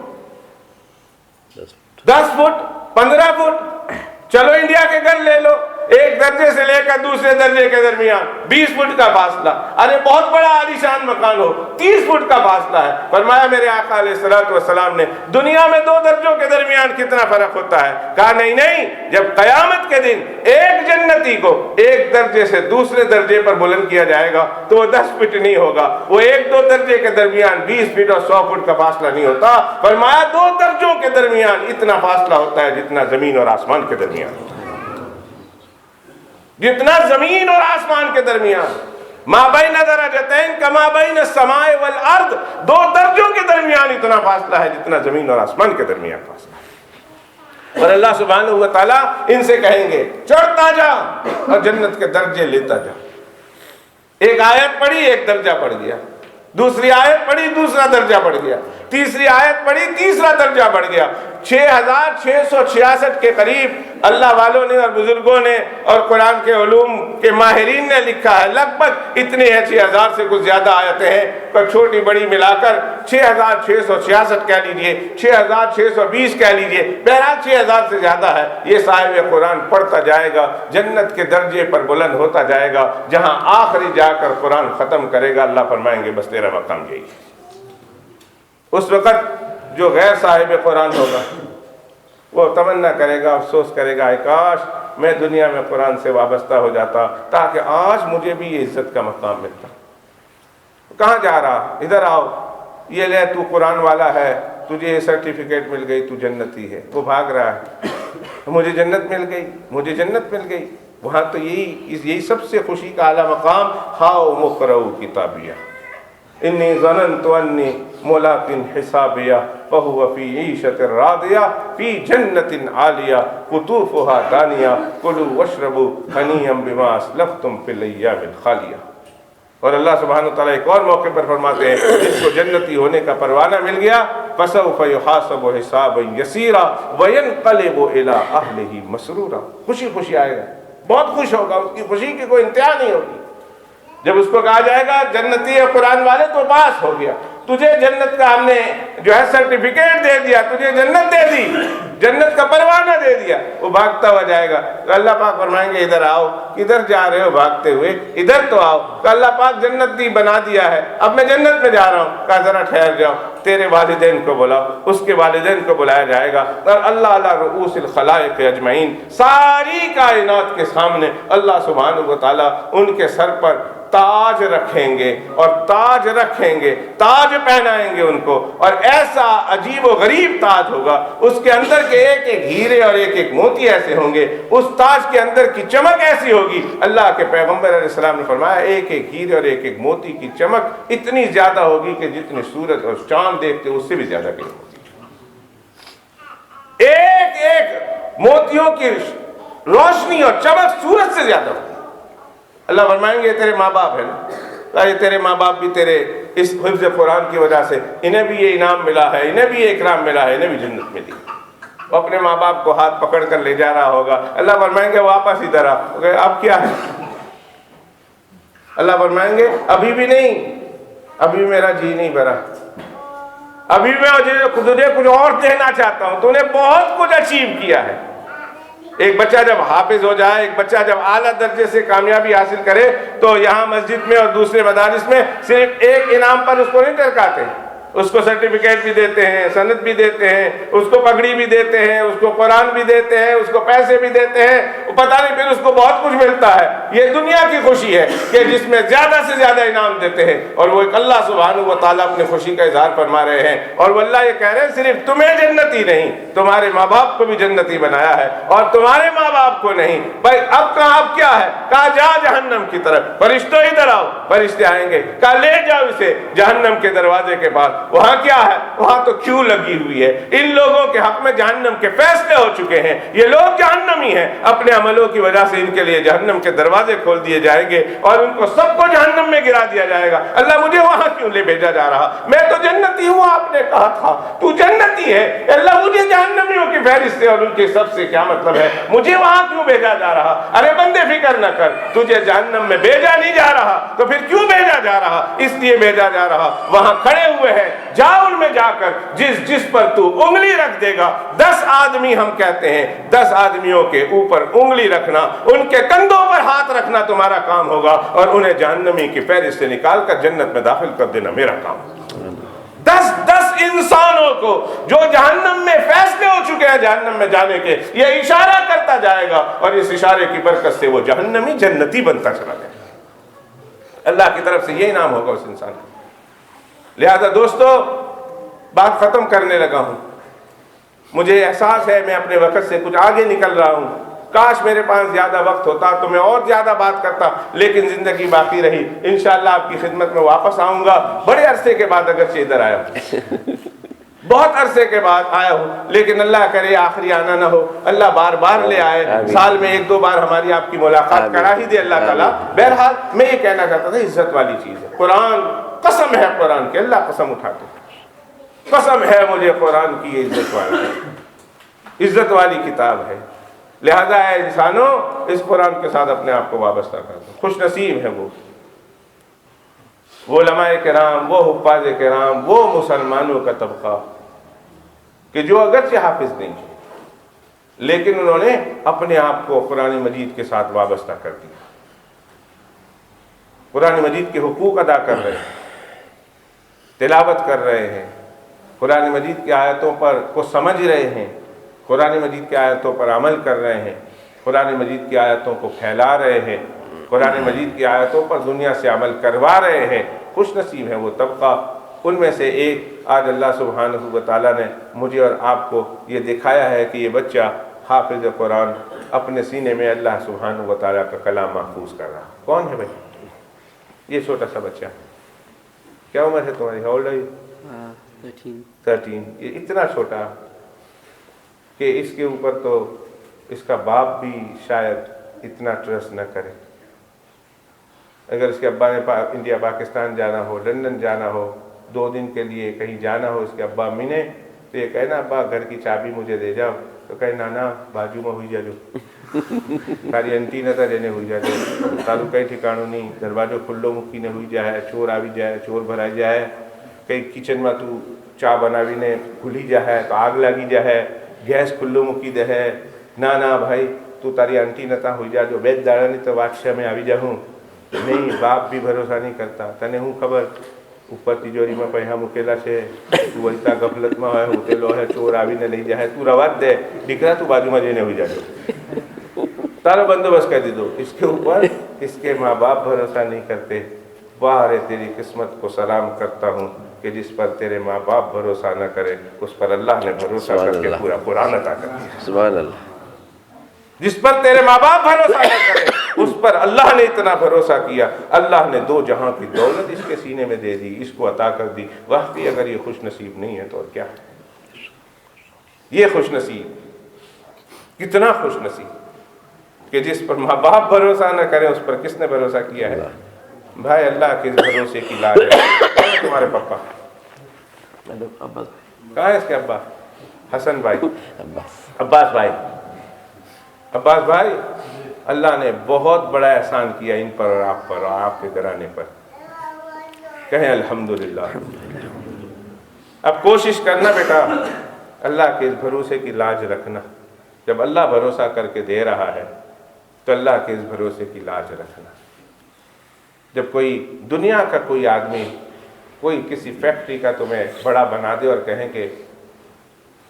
10 فٹ، 15 فٹ، چلو انڈیا کے گھر لے لو، ایک درجے سے لے کر دوسرے درجے کے درمیان 20 فٹ کا فاصلہ، ارے بہت بڑا عالیشان مکان ہو 30 فٹ کا فاصلہ ہے۔ فرمایا میرے آقا علیہ الصلوۃ والسلام نے دنیا میں دو درجوں کے درمیان کتنا فرق ہوتا ہے؟ کہا نہیں، جب قیامت کے دن ایک جنتی کو ایک درجے سے دوسرے درجے پر بلند کیا جائے گا تو وہ 10 فٹ نہیں ہوگا، وہ ایک دو درجے کے درمیان 20 فٹ اور 100 فٹ کا فاصلہ نہیں ہوتا۔ فرمایا دو درجوں کے درمیان اتنا فاصلہ ہوتا ہے جتنا زمین اور آسمان کے درمیان، جتنا زمین اور آسمان کے درمیان۔ ما بین درجتین کما بین السماء والارض، دو درجوں کے درمیان اتنا فاصلہ ہے جتنا زمین اور آسمان کے درمیان فاصلہ ہے۔ اور اللہ سبحانہ و تعالیٰ ان سے کہیں گے چڑھتا جا اور جنت کے درجے لیتا جا۔ ایک آیت پڑھی ایک درجہ بڑھ گیا، دوسری آیت پڑھی دوسرا درجہ بڑھ گیا، تیسری آیت پڑھی تیسرا درجہ بڑھ گیا۔ 6666 کے قریب اللہ والوں نے اور بزرگوں نے اور قرآن کے علوم کے ماہرین نے لکھا ہے، لگ بھگ اتنے ہیں، 6000 سے کچھ زیادہ آیتیں ہیں، پر چھوٹی بڑی ملا کر 6666 کہہ لیجئے، 6620 کہہ لیجئے، بہرحال 6000 سے زیادہ ہے۔ یہ صاحب قرآن پڑھتا جائے گا، جنت کے درجے پر بلند ہوتا جائے گا، جہاں آخری جا کر قرآن ختم کرے گا، اللہ فرمائیں گے بس تیرا مقام یہی ہے۔ اس وقت جو غیر صاحب قرآن ہوگا وہ تمنا کرے گا، افسوس کرے گا، کاش میں دنیا میں قرآن سے وابستہ ہو جاتا تاکہ آج مجھے بھی یہ عزت کا مقام ملتا۔ کہاں جا رہا؟ ادھر آؤ، یہ لے تو قرآن والا ہے، تجھے یہ سرٹیفکیٹ مل گئی، تو جنتی ہے۔ وہ بھاگ رہا ہے، مجھے جنت مل گئی، مجھے جنت مل گئی۔ وہاں تو یہی سب سے خوشی کا اعلیٰ مقام، ہاؤ مقرؤ کتابیہ انی ظننت انی ملاق حسابیہ فہو فی عیشۃ راضیہ فی جنت عالیہ قطوفها دانیہ کلوا واشربوا ہنیئا بما اسلفتم فی الایام الخالیہ۔ اور اللہ سبحانہ وتعالیٰ ایک اور موقع پر فرماتے ہیں جس کو جنتی ہونے کا پروانہ مل گیا فسوف یحاسب حسابا یسیرا وینقلب الی اہلہ مسرورا، خوشی خوشی آئے گا، بہت خوش ہوگا، اس کی خوشی کی کوئی انتہا نہیں ہوگی۔ جب اس کو کہا جائے گا جنتی ہے قرآن والے تو پاس ہو گیا، تجھے جنت کا ہم نے جو ہے سرٹیفکیٹ دے دیا، تجھے جنت دے دی، جنت کا پروانہ دے دیا، وہ بھاگتا ہوا جائے گا۔ تو اللہ پاک فرمائیں گے ادھر آؤ، کدھر جا رہے ہو بھاگتے ہوئے، ادھر تو آؤ۔ تو اللہ پاک جنت دی بنا دیا ہے، اب میں جنت میں جا رہا ہوں، کہا ذرا ٹھہر جاؤ، تیرے والدین کو بلاؤ، اس کے والدین کو بلایا جائے گا، اور اللہ علی رؤوس الخلائق اجمعین، ساری کائنات کے سامنے اللہ سبحانہ و تعالیٰ ان کے سر پر تاج رکھیں گے اور تاج رکھیں گے، تاج پہنائیں گے ان کو، اور ایسا عجیب و غریب تاج ہوگا، اس کے اندر کے ایک ایک ہیرے اور ایک ایک موتی ایسے ہوں گے، اس تاج کے اندر کی چمک ایسی ہوگی، اللہ کے پیغمبر علیہ السلام نے فرمایا ایک ایک ہیرے اور ایک ایک موتی کی چمک اتنی زیادہ ہوگی کہ جتنی سورج اور چاند دیکھتے اس سے بھی زیادہ کی ہوگی۔ ایک ایک موتیوں کی روشنی اور چمک سورج سے زیادہ ہوگی۔ اللہ فرمائیں گے تیرے ماں باپ ہیں نا، یہ تیرے ماں باپ بھی تیرے اس حفظ قرآن کی وجہ سے انہیں بھی یہ انعام ملا ہے، انہیں بھی یہ اکرام ملا ہے، انہیں بھی جنت ملی۔ وہ اپنے ماں باپ کو ہاتھ پکڑ کر لے جا رہا ہوگا، اللہ فرمائیں گے واپس ادھر آ، اب کیا ہے؟ اللہ فرمائیں گے ابھی بھی نہیں، ابھی میرا جی نہیں بھرا، ابھی میں تجھے کچھ اور دینا چاہتا ہوں، تو نے بہت کچھ اچیو کیا ہے۔ ایک بچہ جب حافظ ہو جائے، ایک بچہ جب اعلیٰ درجے سے کامیابی حاصل کرے، تو یہاں مسجد میں اور دوسرے مدارس میں صرف ایک انعام پر اس کو نہیں ٹرکاتے، اس کو سرٹیفکیٹ بھی دیتے ہیں، سند بھی دیتے ہیں، اس کو پگڑی بھی دیتے ہیں، اس کو قرآن بھی دیتے ہیں، اس کو پیسے بھی دیتے ہیں، پتہ نہیں پھر اس کو بہت کچھ ملتا ہے۔ یہ دنیا کی خوشی ہے کہ جس میں زیادہ سے زیادہ انعام دیتے ہیں، اور وہ ایک اللہ سبحانہ و تعالیٰ اپنے خوشی کا اظہار فرما رہے ہیں، اور وہ اللہ یہ کہہ رہے ہیں صرف تمہیں جنتی نہیں، تمہارے ماں باپ کو بھی جنتی بنایا ہے، اور تمہارے ماں باپ کو نہیں۔ بھائی اب کہاں، اب کیا ہے؟ کہا جا جہنم کی طرف، فرشتوں ادھر آؤ، فرشتے آئیں گے، کہا لے جاؤ اسے جہنم کے دروازے کے پاس۔ وہاں کیا ہے؟ وہاں تو کیوں لگی ہوئی ہے، ان لوگوں کے حق میں جہنم کے فیصلے ہو چکے ہیں، یہ لوگ جہنمی ہیں، اپنے عملوں کی وجہ سے ان کے لیے جہنم کے دروازے کھول دیے جائیں گے، اور ان کو سب کو جہنم میں گرا دیا جائے گا۔ اللہ مجھے وہاں کیوں لے بھیجا جا رہا؟ میں تو جنتی ہوں، آپ نے کہا تھا تو جنتی ہے، اللہ مجھے جہنمیوں کی فہرست سے اور ان کے سب سے کیا مطلب ہے، مجھے وہاں کیوں بھیجا جا رہا؟ ارے بندے فکر نہ کر، تجھے جہنم میں بھیجا نہیں جا رہا تو پھر کیوں بھیجا جا رہا؟ اس لیے بھیجا جا رہا، وہاں کھڑے ہوئے ہیں، جا ان میں جا کر جس پر تو انگلی رکھ دے گا، 10 آدمی ہم کہتے ہیں، 10 آدمیوں کے اوپر انگلی رکھنا، ان کے کندھوں پر ہاتھ رکھنا تمہارا کام ہوگا، اور انہیں جہنمی کی فہرست سے نکال کر جنت میں داخل کر دینا میرا کام ہوگا۔ 10 انسانوں کو جو جہنم میں فیصلے ہو چکے ہیں جہنم میں جانے کے، یہ اشارہ کرتا جائے گا، اور اس اشارے کی برکت سے وہ جہنمی جنتی بنتا چلا جائے گا۔ اللہ کی طرف سے یہ انعام ہوگا اس انسان کو۔ لہذا دوستو، بات ختم کرنے لگا ہوں، مجھے احساس ہے میں اپنے وقت سے کچھ آگے نکل رہا ہوں، کاش میرے پاس زیادہ وقت ہوتا تو میں اور زیادہ بات کرتا، لیکن زندگی باقی رہی، انشاءاللہ آپ کی خدمت میں واپس آؤں گا، بڑے عرصے کے بعد اگرچہ ادھر آیا ہوں، بہت عرصے کے بعد آیا ہوں، لیکن اللہ کرے آخری آنا نہ ہو، اللہ بار بار لے آئے، سال میں 1-2 بار ہماری آپ کی ملاقات کرا ہی دے اللہ تعالیٰ۔ بہرحال میں یہ کہنا چاہتا تھا، عزت والی چیز ہے قرآن، قسم ہے قرآن کی، اللہ قسم اٹھاتے قسم ہے مجھے قرآن کی، یہ عزت والی ہے، عزت والی کتاب ہے، لہذا اے انسانوں اس قرآن کے ساتھ اپنے آپ کو وابستہ کر دو۔ خوش نصیب ہے وہ علماء کرام، وہ حفاظ کرام، وہ مسلمانوں کا طبقہ کہ جو اگرچہ حافظ نہیں ہے، لیکن انہوں نے اپنے آپ کو قرآن مجید کے ساتھ وابستہ کر دیا، قرآن مجید کے حقوق ادا کر رہے ہیں، تلاوت کر رہے ہیں، قرآن مجید کی آیتوں پر کو سمجھ رہے ہیں، قرآن مجید کی آیتوں پر عمل کر رہے ہیں، قرآن مجید کی آیتوں کو پھیلا رہے ہیں، قرآن مجید کی آیتوں پر دنیا سے عمل کروا رہے ہیں۔ خوش نصیب ہے وہ طبقہ۔ ان میں سے ایک آج اللہ سبحانہ و تعالیٰ نے مجھے اور آپ کو یہ دکھایا ہے کہ یہ بچہ حافظ قرآن اپنے سینے میں اللہ سبحانہ و تعالیٰ کا کلام محفوظ کر رہا۔ کون ہے بھائی؟ یہ چھوٹا سا بچہ، کیا عمر ہے تمہاری؟ How old are you? 13۔ یہ اتنا چھوٹا کہ اس کے اوپر تو اس کا باپ بھی شاید اتنا ٹرسٹ نہ کرے۔ اگر اس کے ابا نے انڈیا پاکستان جانا ہو، لندن جانا ہو، 2 دن کے لیے کہیں جانا ہو، اس کے ابا امی نے تو یہ کہنا ابا گھر کی چابی مجھے دے جاؤ، تو کہے نانا باجو میں ہوئی جاجو، ساری انٹی نہ جنے ہوئی جاجو، تالو کئی ٹھکانو نہیں، دروازو کھلو مکی نے ہوئی جائے، چور آوی جائے، چور بھرائی جائے، کئی کچن میں تو چا بناوی نے کھلی جائے تو آگ لگی جائے، گیس کھلو مکی دے ہے، نا بھائی تو تاری انٹی نتا ہوئی جا جو بیت داڑا نہیں تو بادشاہ میں آوی جاؤں۔ نہیں، باپ بھی بھروسہ نہیں کرتا، تنے ہوں خبر اوپر تیجوری میں پیہا مکیلا سے تو ویتا غفلت میں ہوتے لو ہے، چور آوی نے لئی جائے، تو روات دے ڈکرا تو بازو میں جینے ہوئی جا جو تارو بندوبست کر دی دو۔ اس کے اوپر اس کے ماں باپ بھروسہ نہیں کرتے۔ واہ رے تیری قسمت کو سلام کرتا ہوں کہ جس پر تیرے ماں باپ بھروسہ نہ کرے اس پر اللہ نے بھروسہ کر کے پورا قرآن عطا کر دیا۔ سبحان اللہ۔ جس پر تیرے ماں باپ بھروسہ نہ کرے اس پر اللہ نے اتنا بھروسہ کیا، اللہ نے 2 جہاں کی دولت اس کے سینے میں دے دی، اس کو عطا کر دی۔ واقعی اگر یہ خوش نصیب نہیں ہے تو اور کیا ہے؟ یہ خوش نصیب، کتنا خوش نصیب۔ کہ جس پر ماں باپ بھروسہ نہ کریں اس پر کس نے بھروسہ کیا ہے؟ بھائی اللہ کے اس بھروسے کی لاج ہے۔ کہاں ہے تمہارے پپا؟ کہاں ہے اس کے ابا؟ حسن بھائی، عباس بھائی، عباس بھائی، اللہ نے بہت بڑا احسان کیا ان پر اور آپ پر اور آپ کے گھرانے پر، کہیں الحمدللہ۔ اب کوشش کرنا بیٹا، اللہ کے اس بھروسے کی لاج رکھنا۔ جب اللہ بھروسہ کر کے دے رہا ہے تو اللہ کے اس بھروسے کی لاج رکھنا۔ جب کوئی دنیا کا کوئی آدمی کوئی کسی فیکٹری کا تمہیں بڑا بنا دے اور کہیں کہ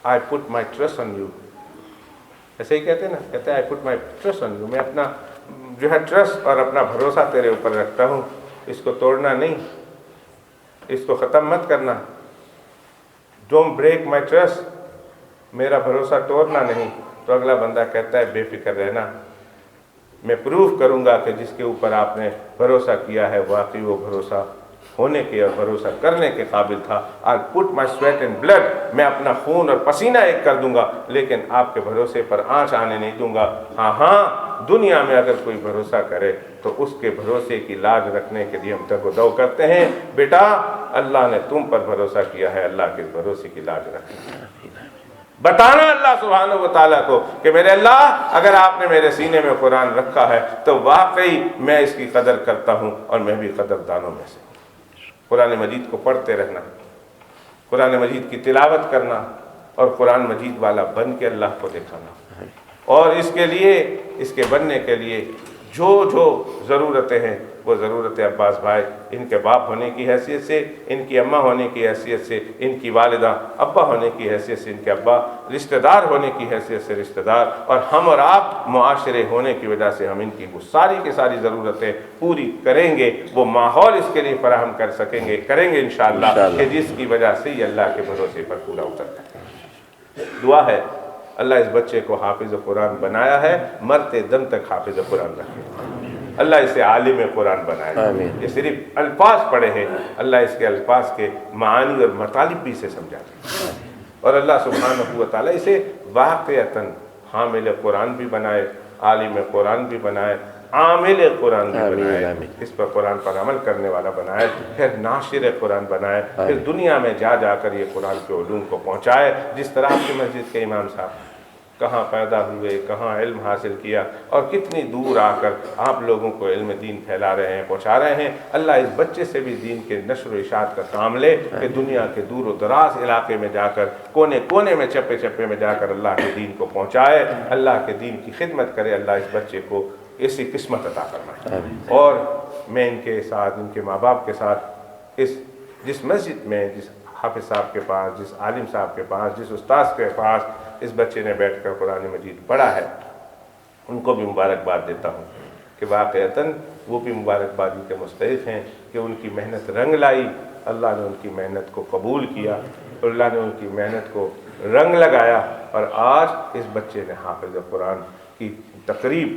I put my trust on you، ایسے ہی کہتے ہیں نا، کہتے ہیں I put my trust on you، میں اپنا جو ہے ٹرسٹ اور اپنا بھروسہ تیرے اوپر رکھتا ہوں، اس کو توڑنا نہیں، اس کو ختم مت کرنا، ڈونٹ بریک مائی ٹرسٹ، میرا بھروسہ توڑنا نہیں۔ تو اگلا بندہ کہتا ہے بے فکر رہنا، میں پروف کروں گا کہ جس کے اوپر آپ نے بھروسہ کیا ہے واقعی وہ بھروسہ ہونے کے اور بھروسہ کرنے کے قابل تھا۔ I'll put my sweat and blood، میں اپنا خون اور پسینہ ایک کر دوں گا لیکن آپ کے بھروسے پر آنچ آنے نہیں دوں گا۔ ہاں دنیا میں اگر کوئی بھروسہ کرے تو اس کے بھروسے کی لاج رکھنے کے لیے ہم تگ و دو کرتے ہیں۔ بیٹا اللہ نے تم پر بھروسہ کیا ہے، اللہ کے بھروسے کی لاج رکھنا، بتانا اللہ سبحانہ و تعالیٰ کو کہ میرے اللہ اگر آپ نے میرے سینے میں قرآن رکھا ہے تو واقعی میں اس کی قدر کرتا ہوں اور میں بھی قدردانوں میں سے۔ قرآن مجید کو پڑھتے رہنا، قرآن مجید کی تلاوت کرنا اور قرآن مجید والا بن کے اللہ کو دکھانا، اور اس کے لیے، اس کے بننے کے لیے جو جو ضرورتیں ہیں وہ ضرورت عباس بھائی، ان کے باپ ہونے کی حیثیت سے، ان کی اماں ہونے کی حیثیت سے، ان کی والدہ، ابا ہونے کی حیثیت سے ان کے ابا، رشتہ دار ہونے کی حیثیت سے رشتہ دار، اور ہم اور آپ معاشرے ہونے کی وجہ سے ہم ان کی وہ ساری کی ساری ضرورتیں پوری کریں گے، وہ ماحول اس کے لیے فراہم کر سکیں گے، کریں گے انشاءاللہ، کہ جس کی وجہ سے یہ اللہ کے بھروسے پر پورا اترتا ہے۔ دعا ہے اللہ اس بچے کو حافظ قرآن بنایا ہے، مرتے دم تک حافظ قرآن رکھے، اللہ اسے عالم قرآن بنائے۔ یہ صرف الفاظ پڑھے ہیں، اللہ اس کے الفاظ کے معانی اور مطالب بھی اسے سمجھا دے، اور اللہ سبحانہ و تعالیٰ اسے واقعتاً حامل قرآن بھی بنائے، عالم قرآن بھی بنائے، عامل قرآن بھی بنائے، اس پر قرآن پر عمل کرنے والا بنائے، پھر ناشر قرآن بنائے، پھر دنیا میں جا جا کر یہ قرآن کے علوم کو پہنچائے، جس طرح آپ کی مسجد کے امام صاحب کہاں پیدا ہوئے، کہاں علم حاصل کیا، اور کتنی دور آ کر آپ لوگوں کو علم دین پھیلا رہے ہیں، پہنچا رہے ہیں۔ اللہ اس بچے سے بھی دین کے نشر و اشاعت کا کام لے کہ دنیا کے دور و دراز علاقے میں جا کر، کونے کونے میں، چپے چپے میں جا کر اللہ کے دین کو پہنچائے، اللہ کے دین کی خدمت کرے۔ اللہ اس بچے کو ایسی قسمت عطا فرمائے۔ اور میں ان کے ساتھ، ان کے ماں باپ کے ساتھ، جس مسجد میں، جس حافظ صاحب کے پاس، جس عالم صاحب کے پاس، جس استاذ کے پاس اس بچے نے بیٹھ کر قرآن مجید پڑھا ہے، ان کو بھی مبارکباد دیتا ہوں کہ واقعتاً وہ بھی مبارکبادی کے مستحق ہیں کہ ان کی محنت رنگ لائی، اللہ نے ان کی محنت کو قبول کیا، اللہ نے ان کی محنت کو رنگ لگایا، اور آج اس بچے نے حافظ قرآن کی تقریب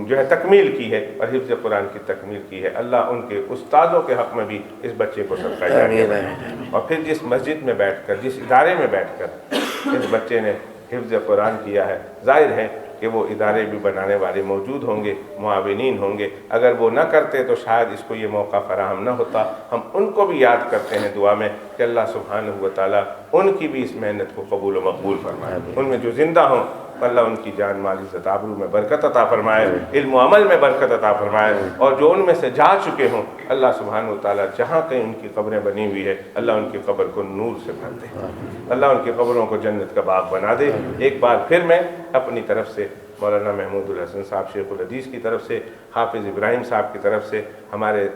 جو ہے تکمیل کی ہے، اور حفظ قرآن کی تکمیل کی ہے۔ اللہ ان کے استادوں کے حق میں بھی اس بچے کو صدقہ جاریہ بنائے۔ اور پھر جس مسجد میں بیٹھ کر، جس ادارے میں بیٹھ کر اس بچے نے حفظ قرآن کیا ہے، ظاہر ہے کہ وہ ادارے بھی بنانے والے موجود ہوں گے، معاونین ہوں گے، اگر وہ نہ کرتے تو شاید اس کو یہ موقع فراہم نہ ہوتا۔ ہم ان کو بھی یاد کرتے ہیں دعا میں کہ اللہ سبحانہ و تعالیٰ ان کی بھی اس محنت کو قبول و مقبول فرمائے، ان میں جو زندہ ہوں اللہ ان کی جان مال عزت آبرو میں برکت عطا فرمائے، علم و عمل میں برکت عطا فرمائے، اور جو ان میں سے جا چکے ہوں اللہ سبحانہ و تعالیٰ جہاں کہیں ان کی قبریں بنی ہوئی ہے اللہ ان کی قبر کو نور سے بھر دے، اللہ ان کی قبروں کو جنت کا باغ بنا دے۔ ایک بار پھر میں اپنی طرف سے، مولانا محمود الحسن صاحب شیخ الحدیث کی طرف سے، حافظ ابراہیم صاحب کی طرف سے، ہمارے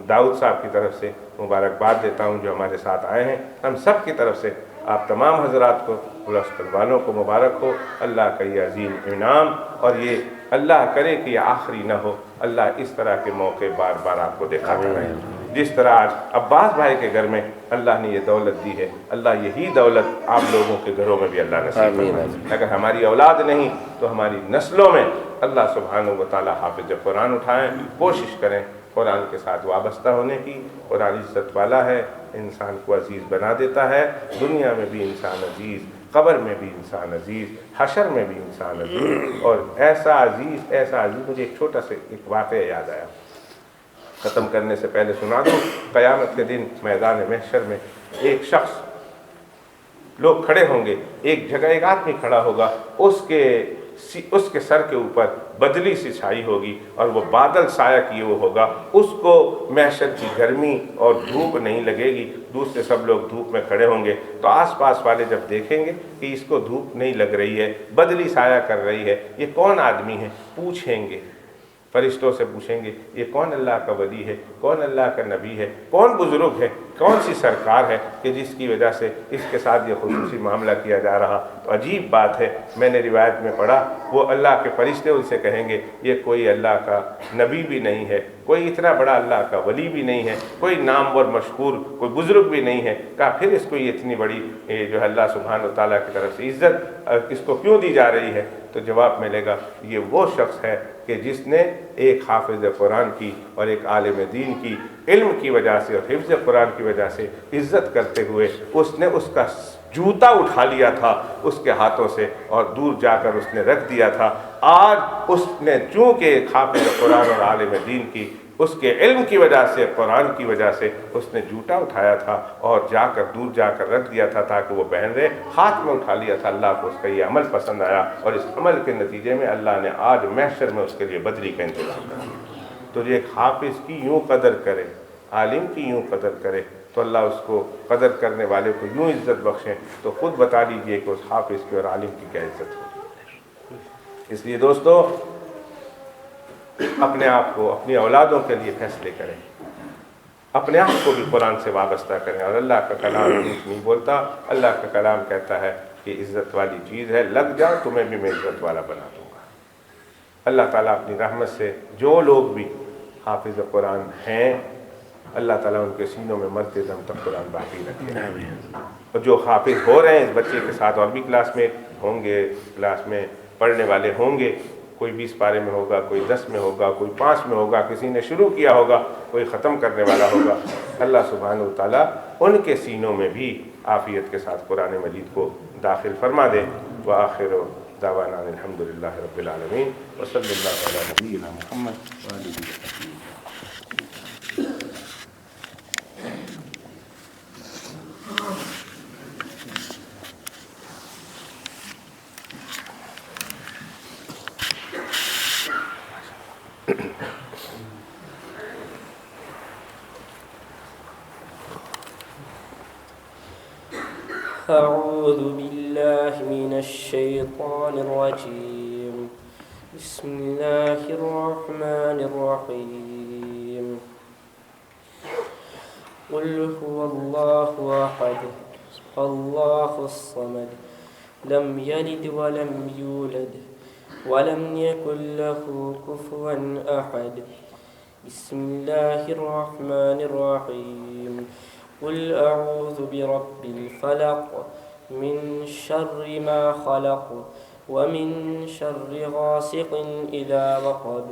داؤد صاحب کی طرف سے مبارکباد دیتا ہوں جو ہمارے ساتھ آئے ہیں۔ ہم سب کی طرف سے آپ تمام حضرات کو، پلسکل والوں کو مبارک ہو اللہ کا یہ عظیم انعام، اور یہ اللہ کرے کہ یہ آخری نہ ہو، اللہ اس طرح کے موقع بار بار آپ کو دکھاتا رہے۔ جس طرح آج عباس بھائی کے گھر میں اللہ نے یہ دولت دی ہے، اللہ یہی دولت آپ لوگوں کے گھروں میں بھی اللہ نصیب فرمائے۔ اگر ہماری اولاد نہیں تو ہماری نسلوں میں اللہ سبحانہ و تعالیٰ حافظ قرآن اٹھائیں، کوشش کریں قرآن کے ساتھ وابستہ ہونے کی۔ قرآن عزت والا ہے، انسان کو عزیز بنا دیتا ہے، دنیا میں بھی انسان عزیز قبر میں بھی انسان عزیز، حشر میں بھی انسان عزیز، اور ایسا عزیز ایسا عزیز۔ مجھے ایک چھوٹا سا ایک واقعہ یاد آیا، ختم کرنے سے پہلے سنا دوں۔ قیامت کے دن میدان محشر میں ایک شخص، لوگ کھڑے ہوں گے، ایک جگہ ایک آدمی کھڑا ہوگا، اس کے سر کے اوپر بدلی سی چھائی ہوگی اور وہ بادل سایہ کیے وہ ہوگا، اس کو محشر کی گرمی اور دھوپ نہیں لگے گی، دوسرے سب لوگ دھوپ میں کھڑے ہوں گے، تو آس پاس والے جب دیکھیں گے کہ اس کو دھوپ نہیں لگ رہی ہے، بدلی سایہ کر رہی ہے، یہ کون آدمی ہے؟ پوچھیں گے، فرشتوں سے پوچھیں گے یہ کون اللہ کا ولی ہے، کون اللہ کا نبی ہے، کون بزرگ ہے، کون سی سرکار ہے کہ جس کی وجہ سے اس کے ساتھ یہ خصوصی معاملہ کیا جا رہا۔ تو عجیب بات ہے، میں نے روایت میں پڑھا، وہ اللہ کے فرشتے ان سے کہیں گے یہ کوئی اللہ کا نبی بھی نہیں ہے، کوئی اتنا بڑا اللہ کا ولی بھی نہیں ہے، کوئی نامور مشہور کوئی بزرگ بھی نہیں ہے، کہا پھر اس کو یہ اتنی بڑی جو ہے اللہ سبحانہ و تعالیٰ کی طرف سے عزت اس کو کیوں دی جا رہی ہے؟ تو جواب ملے گا یہ وہ شخص ہے کہ جس نے ایک حافظ قرآن کی اور ایک عالم دین کی علم کی وجہ سے اور حفظ قرآن کی وجہ سے عزت کرتے ہوئے اس نے اس کا جوتا اٹھا لیا تھا اس کے ہاتھوں سے اور دور جا کر اس نے رکھ دیا تھا۔ آج اس نے چونکہ ایک حافظ قرآن اور عالم دین کی اس کے علم کی وجہ سے، قرآن کی وجہ سے اس نے جوتا اٹھایا تھا اور جا کر دور جا کر رکھ دیا تھا تاکہ وہ پہن رہے، ہاتھ میں اٹھا لیا تھا، اللہ کو اس کا یہ عمل پسند آیا اور اس عمل کے نتیجے میں اللہ نے آج محشر میں اس کے لیے بدلی کا انتظام کیا۔ تو یہ ایک حافظ کی یوں قدر کرے، عالم کی یوں قدر کرے تو اللہ اس کو قدر کرنے والے کو یوں عزت بخشیں، تو خود بتا لیجئے کہ اس حافظ کی اور عالم کی کیا عزت ہوگی۔ اس لیے دوستو اپنے آپ کو، اپنی اولادوں کے لیے فیصلے کریں، اپنے آپ کو بھی قرآن سے وابستہ کریں، اور اللہ کا کلام جھوٹ نہیں بولتا، اللہ کا کلام کہتا ہے کہ عزت والی چیز ہے، لگ جاؤ تمہیں بھی میں عزت والا بنا دوں گا۔ اللہ تعالیٰ اپنی رحمت سے جو لوگ بھی حافظ قرآن ہیں اللہ تعالیٰ ان کے سینوں میں مرتے دم تک قرآن باقی رکھے، اور جو حافظ ہو رہے ہیں اس بچے کے ساتھ اور بھی کلاس میں ہوں گے، کلاس میں پڑھنے والے ہوں گے، کوئی 20 پارے میں ہوگا، کوئی 10 میں ہوگا، کوئی 5 میں ہوگا، کسی نے شروع کیا ہوگا، کوئی ختم کرنے والا ہوگا، اللہ سبحانہ و تعالیٰ ان کے سینوں میں بھی عافیت کے ساتھ قرآن مجید کو داخل فرما دے۔ وآخر دعوانا الحمدللہ رب العالمین وصلی اللہ علی نبینا محمد وآلہ وصحبہ۔ أعوذ بالله من الشيطان الرجيم بسم الله الرحمن الرحيم قل هو الله أحد الله الصمد لم يلد ولم يولد ولم يكن له كفوا أحد بسم الله الرحمن الرحيم قل أعوذ برب الفلق من شر ما خلق ومن شر غاسق إذا وقب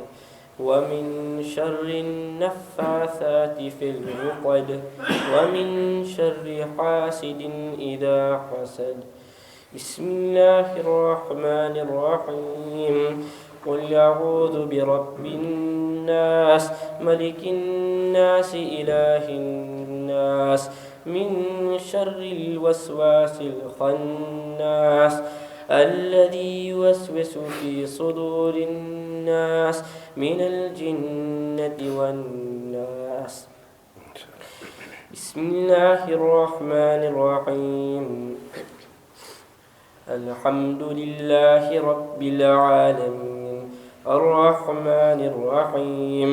ومن شر النفاثات في العقد ومن شر حاسد إذا حسد بسم الله الرحمن الرحيم قل أعوذ برب الناس ملك الناس إله الناس من شر الوسواس الخناس الذي يوسوس في صدور الناس من الجنة والناس بسم الله الرحمن الرحيم الحمد لله رب العالمين الرحمن الرحيم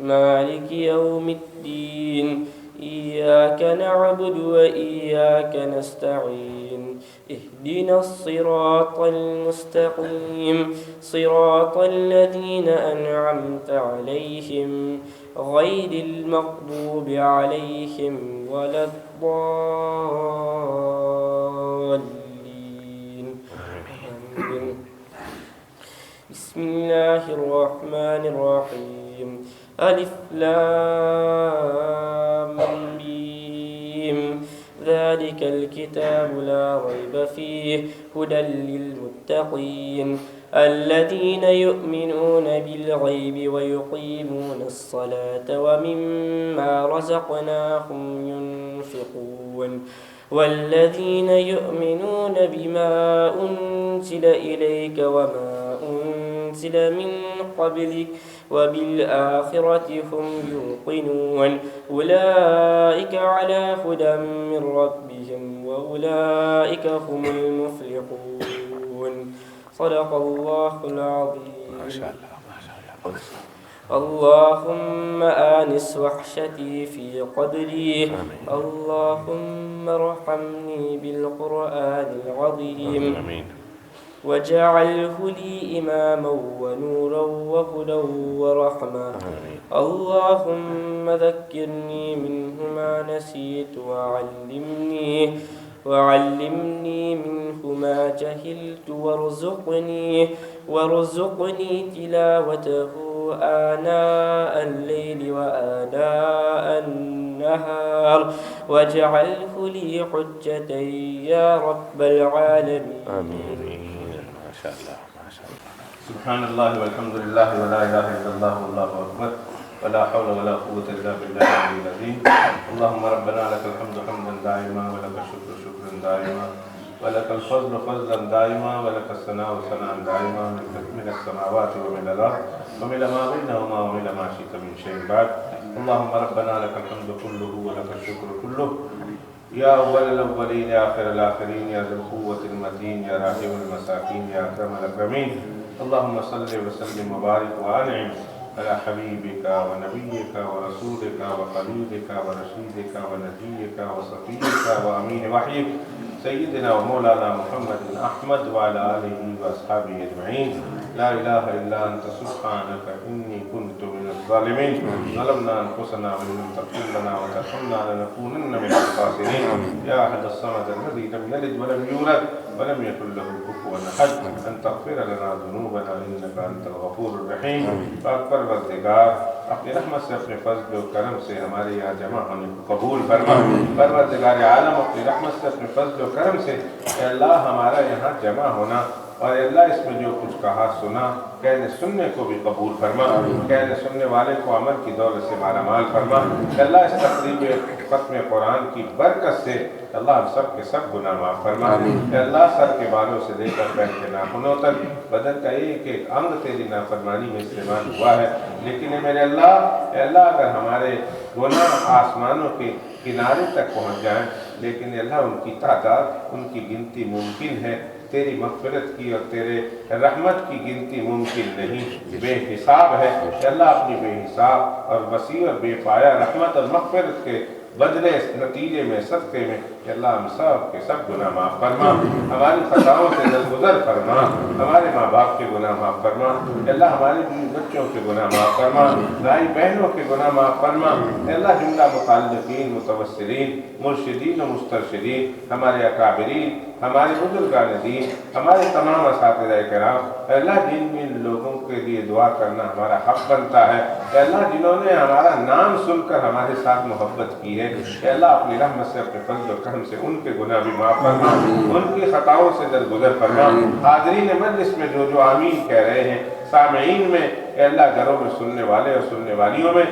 مالك يوم الدين إياك نعبد وإياك نستعين اهدنا الصراط المستقيم صراط الذين أنعمت عليهم غير المغضوب عليهم ولا الضالين بسم الله الرحمن الرحيم ألف لام ميم ذلك الكتاب لا ريب فيه هدى للمتقين الذين يؤمنون بالغيب ويقيمون الصلاة ومما رزقناهم ينفقون والذين يؤمنون بما أنزل إليك وما أنزل من قبلك وبالآخرة هم يوقنون أولئك على هدى من ربهم وأولئك هم المفلحون صدق الله العظيم. ما شاء الله ما شاء الله. اللهم آنس وحشتي في قدري. اللهم ارحمني بالقرآن العظيم. آمين. واجعله لي إماما ونورا وهدى ورحمة. اللهم ذكرني منه ما نسيت وعلمني منه ما جهلت وارزقني تلاوته آناء الليل وآناء النهار واجعله لي حجة يا رب العالمين. آمين. ما شاء الله ما شاء الله. سبحان الله والحمد لله ولا إله إلا الله والله أكبر ولا حول ولا قوة إلا بالله العلي العظيم. اللهم ربنا لك الحمد حمدا دائما ولك الشكر شكرا دائما ولك الفضل فضلا دائما ولك الثناء ثناء دائما من السماوات ومن الأرض ومن ما بينهما ومن ما شئت من شيء بعد. اللهم ربنا لك الحمد كله ولك الشكر كله يا أول الأولين يا آخر الآخرين يا ذا القوة المتين يا راحم المساكين يا أكرم الأكرمين. اللهم صل وسلم وبارك وأنعم على حبيبك ونبيك ورسولك وخليلك ورشيدك ونجيك وصفيك وأمين وحيك سيدنا ومولانا محمد أحمد وعلى آله وأصحابه أجمعين. لا إله إلا أنت سبحانك إني كنت من الظالمين. ظلمنا أنفسنا وإن لم تغفر لنا وترحمنا لنكونن من الخاسرين. يا أحد الصمد الذي لم يلد ولم يولد ولم يكن له كفوا أحد أن تغفر لنا ذنوبنا إنك أنت الغفور الرحيم. پروردگار اپنی رحمت سے اپنے فضل و کرم سے ہمارے یہاں جمع ہونے کو قبول فرما. پروردگار عالم اپنی رحمت سے اپنے فضل و کرم سے اے اللہ ہمارا یہاں جمع ہونا اور اے اللہ اس میں جو کچھ کہا سنا کہنے سننے کو بھی قبول فرما. کہنے سننے والے کو عمل کی دولت سے مالا مال فرما. اے اللہ اس تقریب ختم قرآن کی برکت سے اللہ ہم سب کے سب گناہ معاف فرما. اے اللہ سر کے بالوں سے لے کر پیر کے ناخنوں تک بدن کا ایک ایک انگ تیری نافرمانی میں استعمال ہوا ہے. لیکن اے میرے اللہ اگر ہمارے گناہ آسمانوں کے کنارے تک پہنچ جائیں لیکن اے اللہ ان کی تعداد ان کی گنتی ممکن ہے. تیری مغفرت کی اور تیرے رحمت کی گنتی ممکن نہیں، بے حساب ہے. اے اللہ اپنی بے حساب اور وسیع اور بے پایا رحمت اور مغفرت کے بدلے اس نتیجے میں صدقے میں کہ اللہ ہم سب کے سب گناہ معاف فرما. ہماری خطاؤں سے درگزر فرما. ہمارے ماں باپ کے گناہ معاف فرما. اللہ ہمارے بیوی بچوں کے گناہ معاف فرما. بھائی بہنوں کے گناہ معاف فرما. اللہ جملہ متعلقین متوسلین مرشدین و مسترشدین ہمارے اکابرین ہمارے بزرگان دین ہمارے تمام اساتذہ کرام اللہ جن لوگوں کے لیے دعا کرنا ہمارا حق بنتا ہے. اللہ جنہوں نے ہمارا نام سن کر ہمارے ساتھ محبت کی ہے اللہ اپنی رحمت سے اپنے فضل و کرم سے ان کے گناہ بھی معاف فرما. ان کی خطاؤں سے درگزر فرما. حاضرین مجلس میں جو آمین کہہ رہے ہیں سامعین میں اے اللہ گھروں میں سننے والے اور سننے والیوں میں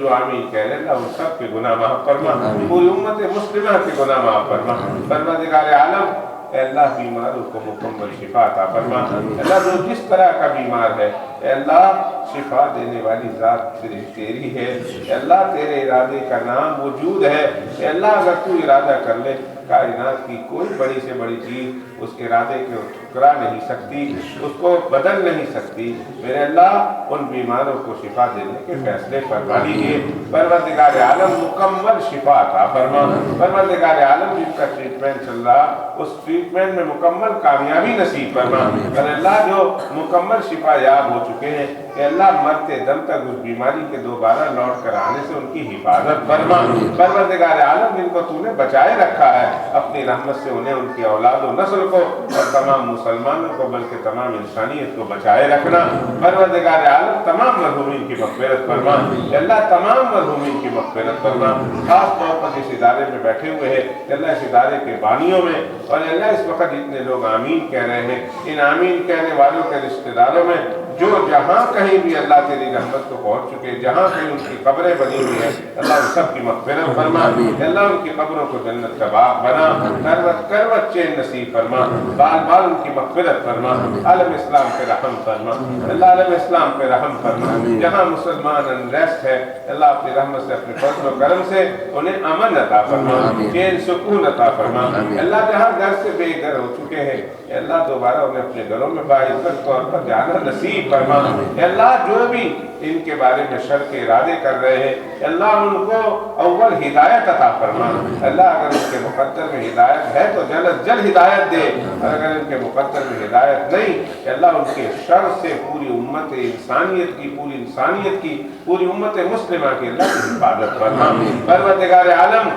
جو آمین کہہ رہے ہیں ان سب کے گناہ معاف فرما. پوری امت مسلمہ کے گناہ معاف فرما. پروردگار عالم اے اللہ بیماروں کو مکمل شفا عطا فرما. اللہ جو جس طرح کا بیمار ہے اے اللہ شفا دینے والی ذات صرف تیری ہے. اے اللہ تیرے ارادے کا نام وجود ہے. اے اللہ اگر تو ارادہ کر لے کائنات کی کوئی بڑی سے بڑی چیز اس کے ارادے کو ٹکرا نہیں سکتی، اس کو بدل نہیں سکتی. میرے اللہ ان بیماروں کو شفا دینے کے فیصلے فرما دیجیے. پروردگار عالم مکمل شفا عطا فرما. پروردگار عالم جن کا ٹریٹمنٹ چل رہا اس ٹریٹمنٹ میں مکمل کامیابی نصیب فرما. اگر اللہ جو مکمل شفا یاب ہو چکے ہیں کہ اللہ مرتے دم تک اس بیماری کے دوبارہ لوٹ کر آنے سے ان کی حفاظت فرما۔ پروردگار عالم جن کو تو نے بچائے رکھا ہے اپنی رحمت سے انہیں، ان کی اولاد و نسل کو اور تمام مسلمانوں کو بلکہ تمام انسانیت کو بچائے رکھنا۔ پروردگار عالم تمام مرحومین کی مغفرت فرما، اللہ تمام مرحومین کی مغفرت فرما۔ خاص طور پر جس ادارے میں بیٹھے ہوئے ہیں اللہ اس ادارے کے بانیوں میں اور اللہ اس وقت جتنے لوگ آمین کہہ رہے ہیں ان آمین کہنے والوں کے رشتہ داروں میں جو جہاں کہیں بھی اللہ تیری رحمت کو پہنچ چکے، جہاں کہیں ان کی قبریں بنی ہوئی ہیں اللہ ان سب کی مغفرت فرما، اللہ ان کی قبروں کو جنت کا باغ بنا، کروٹ کروٹ چین نصیب فرما، بال بال ان کی مغفرت فرما، عالم اسلام پہ رحم فرما، اللہ عالم اسلام پہ رحم فرما۔ جہاں مسلمان انریسٹ ہے اللہ اپنی رحمت سے اپنے فضل و کرم سے انہیں امن عطا فرما، چین سکون عطا فرما۔ اللہ جہاں گھر سے بے گھر ہو چکے ہیں اللہ دوبارہ انہیں اپنے گھروں میں باعزت طور پر جانا نصیب فرما۔ اللہ جو بھی ان کے بارے میں شر کے ارادے کر رہے ہیں اللہ ان کو اول ہدایت عطا فرما۔ اللہ اگر ان کے مقدر میں ہدایت ہے تو جلد جلد ہدایت دے، اور اگر ان کے مقدر میں ہدایت نہیں اللہ ان کے شر سے پوری امت انسانیت کی، پوری امت مسلمہ کی اللہ کی حفاظت فرما۔ پروردگار عالم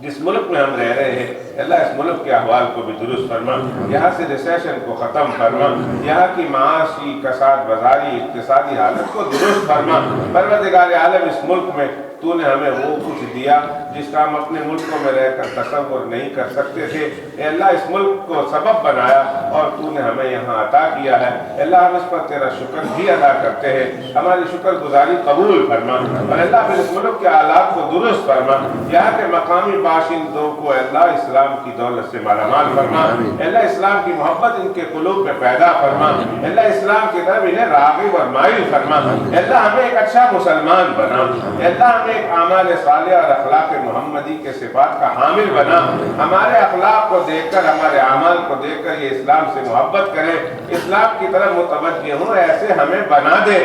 جس ملک میں ہم رہ رہے ہیں اللہ اس ملک کے احوال کو بھی درست فرما، یہاں سے ریسیشن کو ختم فرما، یہاں کی معاشی کساد بازاری اقتصادی حالت کو درست فرما۔ پروردگار عالم اس ملک میں تو نے ہمیں وہ کچھ دیا جس کا ہم اپنے ملکوں میں رہ کر تصور نہیں کر سکتے تھے، اے اللہ اس ملک کو سبب بنایا اور تو نے ہمیں یہاں عطا کیا ہے، اللہ ہم اس پر تیرا شکر بھی ادا کرتے ہیں، ہماری شکر گزاری قبول فرما، اور اللہ پھر اس ملک کے حالات کو درست فرما، یہاں کے مقامی باشندوں کو اللہ اسلام کی دولت سے مالا مال فرما، اللہ اسلام کی محبت ان کے قلوب میں پیدا فرما، اللہ اسلام کی طرف انہیں راغب اور مائل فرما، اللہ ہمیں ایک اچھا مسلمان بنا، اللہ ہمیں ایک اعمال صالحہ اور اخلاق محمدی کے صفات کا حامل بنا، ہمارے اخلاق کو دیکھ کر ہمارے اعمال کو دیکھ کر یہ اسلام سے محبت کرے، اسلام کی طرف متوجہ ہوں، ایسے ہمیں بنا دے،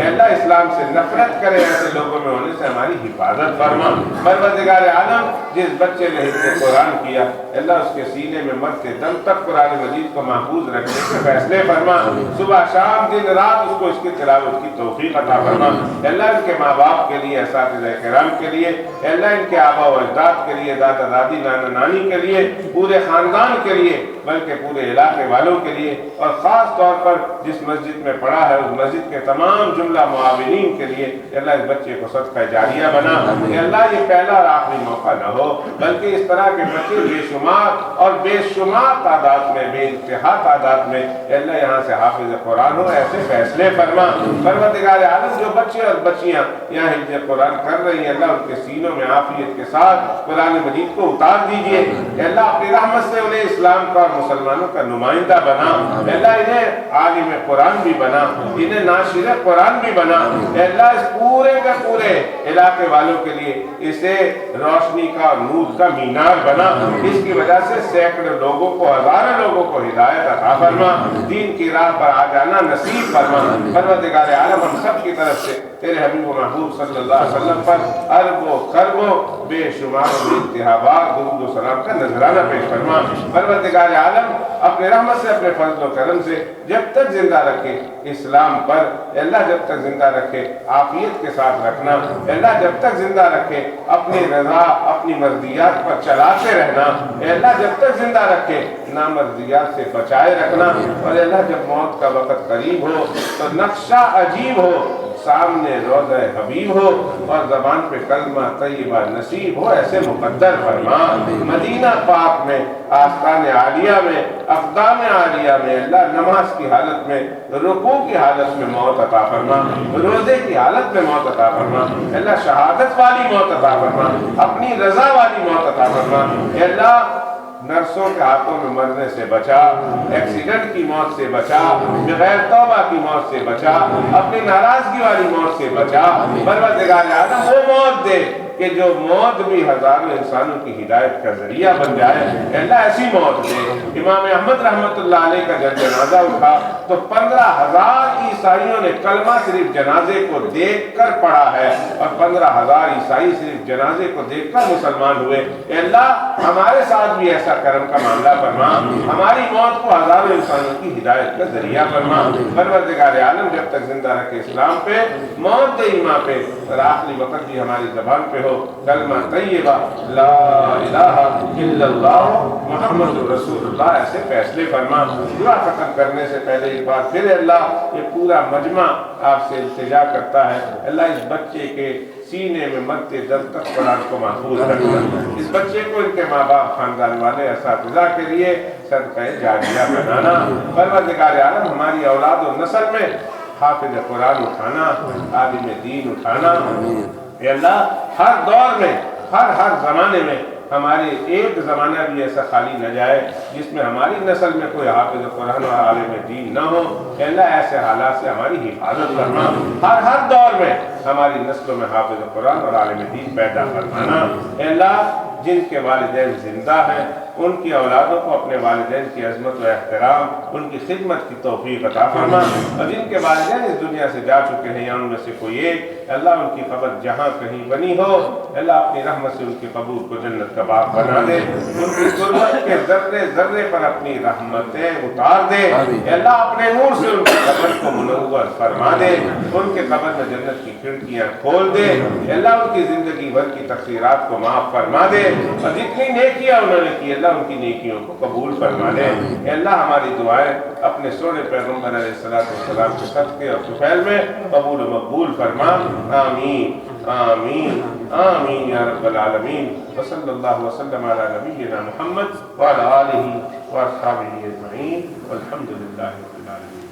اللہ اسلام سے نفرت کرے، ایسے لوگوں میں ہونے سے ہماری حفاظت فرما۔ پروردگار عالم جس بچے نے حفظ قرآن کیا اللہ اس کے سینے میں مرتے دم تک قرآن مجید کو محفوظ رکھنے کے فیصلے فرما، صبح شام دن رات اس کو اس کی تلاوت کی توفیق عطا فرما، اللہ ان کے ماں باپ کے لیے، اساتذہ کرام کے لیے، اللہ ان کے آبا و اجداد کے لیے، دادا دادی نانا نانی کے لیے، پورے خاندان کے لیے بلکہ پورے علاقے والوں کے لیے، اور خاص طور پر جس مسجد میں پڑھا ہے اس مسجد کے تمام جملہ معاونین کے لیے اللہ اس بچے کو صدقہ جاریہ بنا، کہ اللہ یہ پہلا اور آخری موقع نہ ہو بلکہ اس طرح کے بچے بے شمار اور بے شمار تعداد میں، بے انتہا تعداد میں اللہ یہاں سے حافظ قرآن ہو، ایسے فیصلے فرما۔ پروردگار عالم جو بچے اور بچیاں یہاں حفظ قرآن کر رہی ہیں اللہ ان کے سینوں میں عافیت کے ساتھ قرآن مجید کو اتار دیجئے، اللہ اپنی رحمت سے انہیں اسلام کا اور مسلمانوں کا نمائندہ بنا، اللہ انہیں عالم قرآن بھی بنا، انہیں ناشر قرآن بھی بنا، اللہ اس پورے کے پورے علاقے والوں کے لیے اسے روشنی کا اور نور کا مینار بنا، اس کی وجہ سے سینکڑوں لوگوں کو، ہزاروں لوگوں کو ہدایت عطا فرما، دین کی راہ پر آ جانا نصیب فرما۔ پروردگار عالم ہم سب کی طرف سے تیرے حبیب و محبوب صلی اللہ علیہ وسلم پر اربوں خربوں بے شمار و بے انتہا بار درود و سلام کا نذرانہ پیش فرما۔ پروردگار عالم اپنے رحمت سے، اپنے فضل و کرم سے جب تک زندہ رکھے اسلام پر، اللہ جب تک زندہ رکھے عافیت کے ساتھ رکھنا، اللہ جب تک زندہ رکھے اپنی رضا اپنی مرضیات پر چلاتے رہنا، اللہ جب تک زندہ رکھے نامرضیات سے بچائے رکھنا، اور اللہ جب موت کا وقت قریب ہو تو نقشہ عجیب ہو، سامنے روضہ حبیب ہو اور زبان پہ کلمہ طیبہ نصیب ہو، ایسے مقدر فرما۔ مدینہ پاک میں، آستان عالیہ میں، اقدام عالیہ میں اللہ نماز کی حالت میں، رکوع کی حالت میں موت عطا فرما، روزے کی حالت میں موت عطا فرما، اللہ شہادت والی موت عطا فرما، اپنی رضا والی موت عطا فرما، اللہ نرسوں کے ہاتھوں میں مرنے سے بچا، ایکسیڈنٹ کی موت سے بچا، بغیر توبہ کی موت سے بچا، اپنی ناراضگی والی موت سے بچا۔ پروردگار عالم وہ موت دے کہ جو موت بھی ہزاروں انسانوں کی ہدایت کا ذریعہ بن جائے، اللہ ایسی موت دے۔ امام احمد رحمۃ اللہ علیہ کا جب جنازہ اٹھا تو 15,000 عیسائیوں نے کلمہ صرف جنازے کو دیکھ کر پڑھا ہے، اور 15,000 عیسائی صرف جنازے کو دیکھ کر مسلمان ہوئے۔ اے اللہ ہمارے ساتھ بھی ایسا کرم کا معاملہ فرما، ہماری موت کو ہزاروں انسانوں کی ہدایت کا ذریعہ فرما۔ پروردگار عالم جب تک زندہ رکھے اسلام پہ، موت دے ایمان پہ، اور آخری وقت بھی ہماری زبان پہ ہو کلمہ طیبہ لا الہ الا اللہ محمد رسول اللہ، ایسے فیصلے فرما۔ دعا ختم کرنے سے پہلے ایک بار پھر اللہ یہ پورا مجمع آپ سے التجا کرتا ہے، اللہ اس بچے کے سینے میں مرتے دم تک قرآن کو محفوظ رکھنا، اس بچے کو ان کے ماں باپ خاندان والے اساتذہ کے لیے صدقہ جاریہ بنانا۔ پروردگار عالم ہماری اولاد و نسل میں حافظ قرآن اٹھانا، عالم دین اٹھانا۔ اے اللہ ہر دور میں، ہر زمانے میں ہمارے ایک زمانہ بھی ایسا خالی نہ جائے جس میں ہماری نسل میں کوئی حافظ قرآن اور عالم دین نہ ہو۔ اے اللہ ایسے حالات سے ہماری حفاظت کرنا، ہر دور میں ہماری نسلوں میں حافظ قرآن اور عالم دین پیدا فرمانا۔ اے اللہ جن کے والدین زندہ ہیں ان کی اولادوں کو اپنے والدین کی عظمت و احترام، ان کی خدمت کی توفیق عطا فرما، اور جن کے والدین اس دنیا سے جا چکے ہیں یا ان میں سے کوئی ایک، اللہ ان کی قبر جہاں کہیں بنی ہو، اللہ اپنی رحمت سے ان کی قبر کو جنت کا باغ بنا دے، ان کی ضرورت کے ذرے ذرے پر اپنی رحمتیں اتار دے، اللہ اپنے نور سے ان کی قبر کو منور فرما دے، ان کے قبر میں جنت کی کھڑکیاں کھول دے، اللہ ان کی زندگی بھر کی تقصیرات کو معاف فرما دے، اور جتنی نیکیاں انہوں نے کی اللہ ان کی نیکیوں کو قبول فرما لے۔ اے اللہ ہماری دعائیں اپنے سونے پیغمبر علیہ السلام کے صدقے اور طفیل میں قبول و مقبول فرما۔ آمین آمین آمین یا رب العالمین۔ وصلی اللہ وسلم علی نبینا محمد وعلی آلہ واصحابہ اجمعین والحمد للہ رب العالمین۔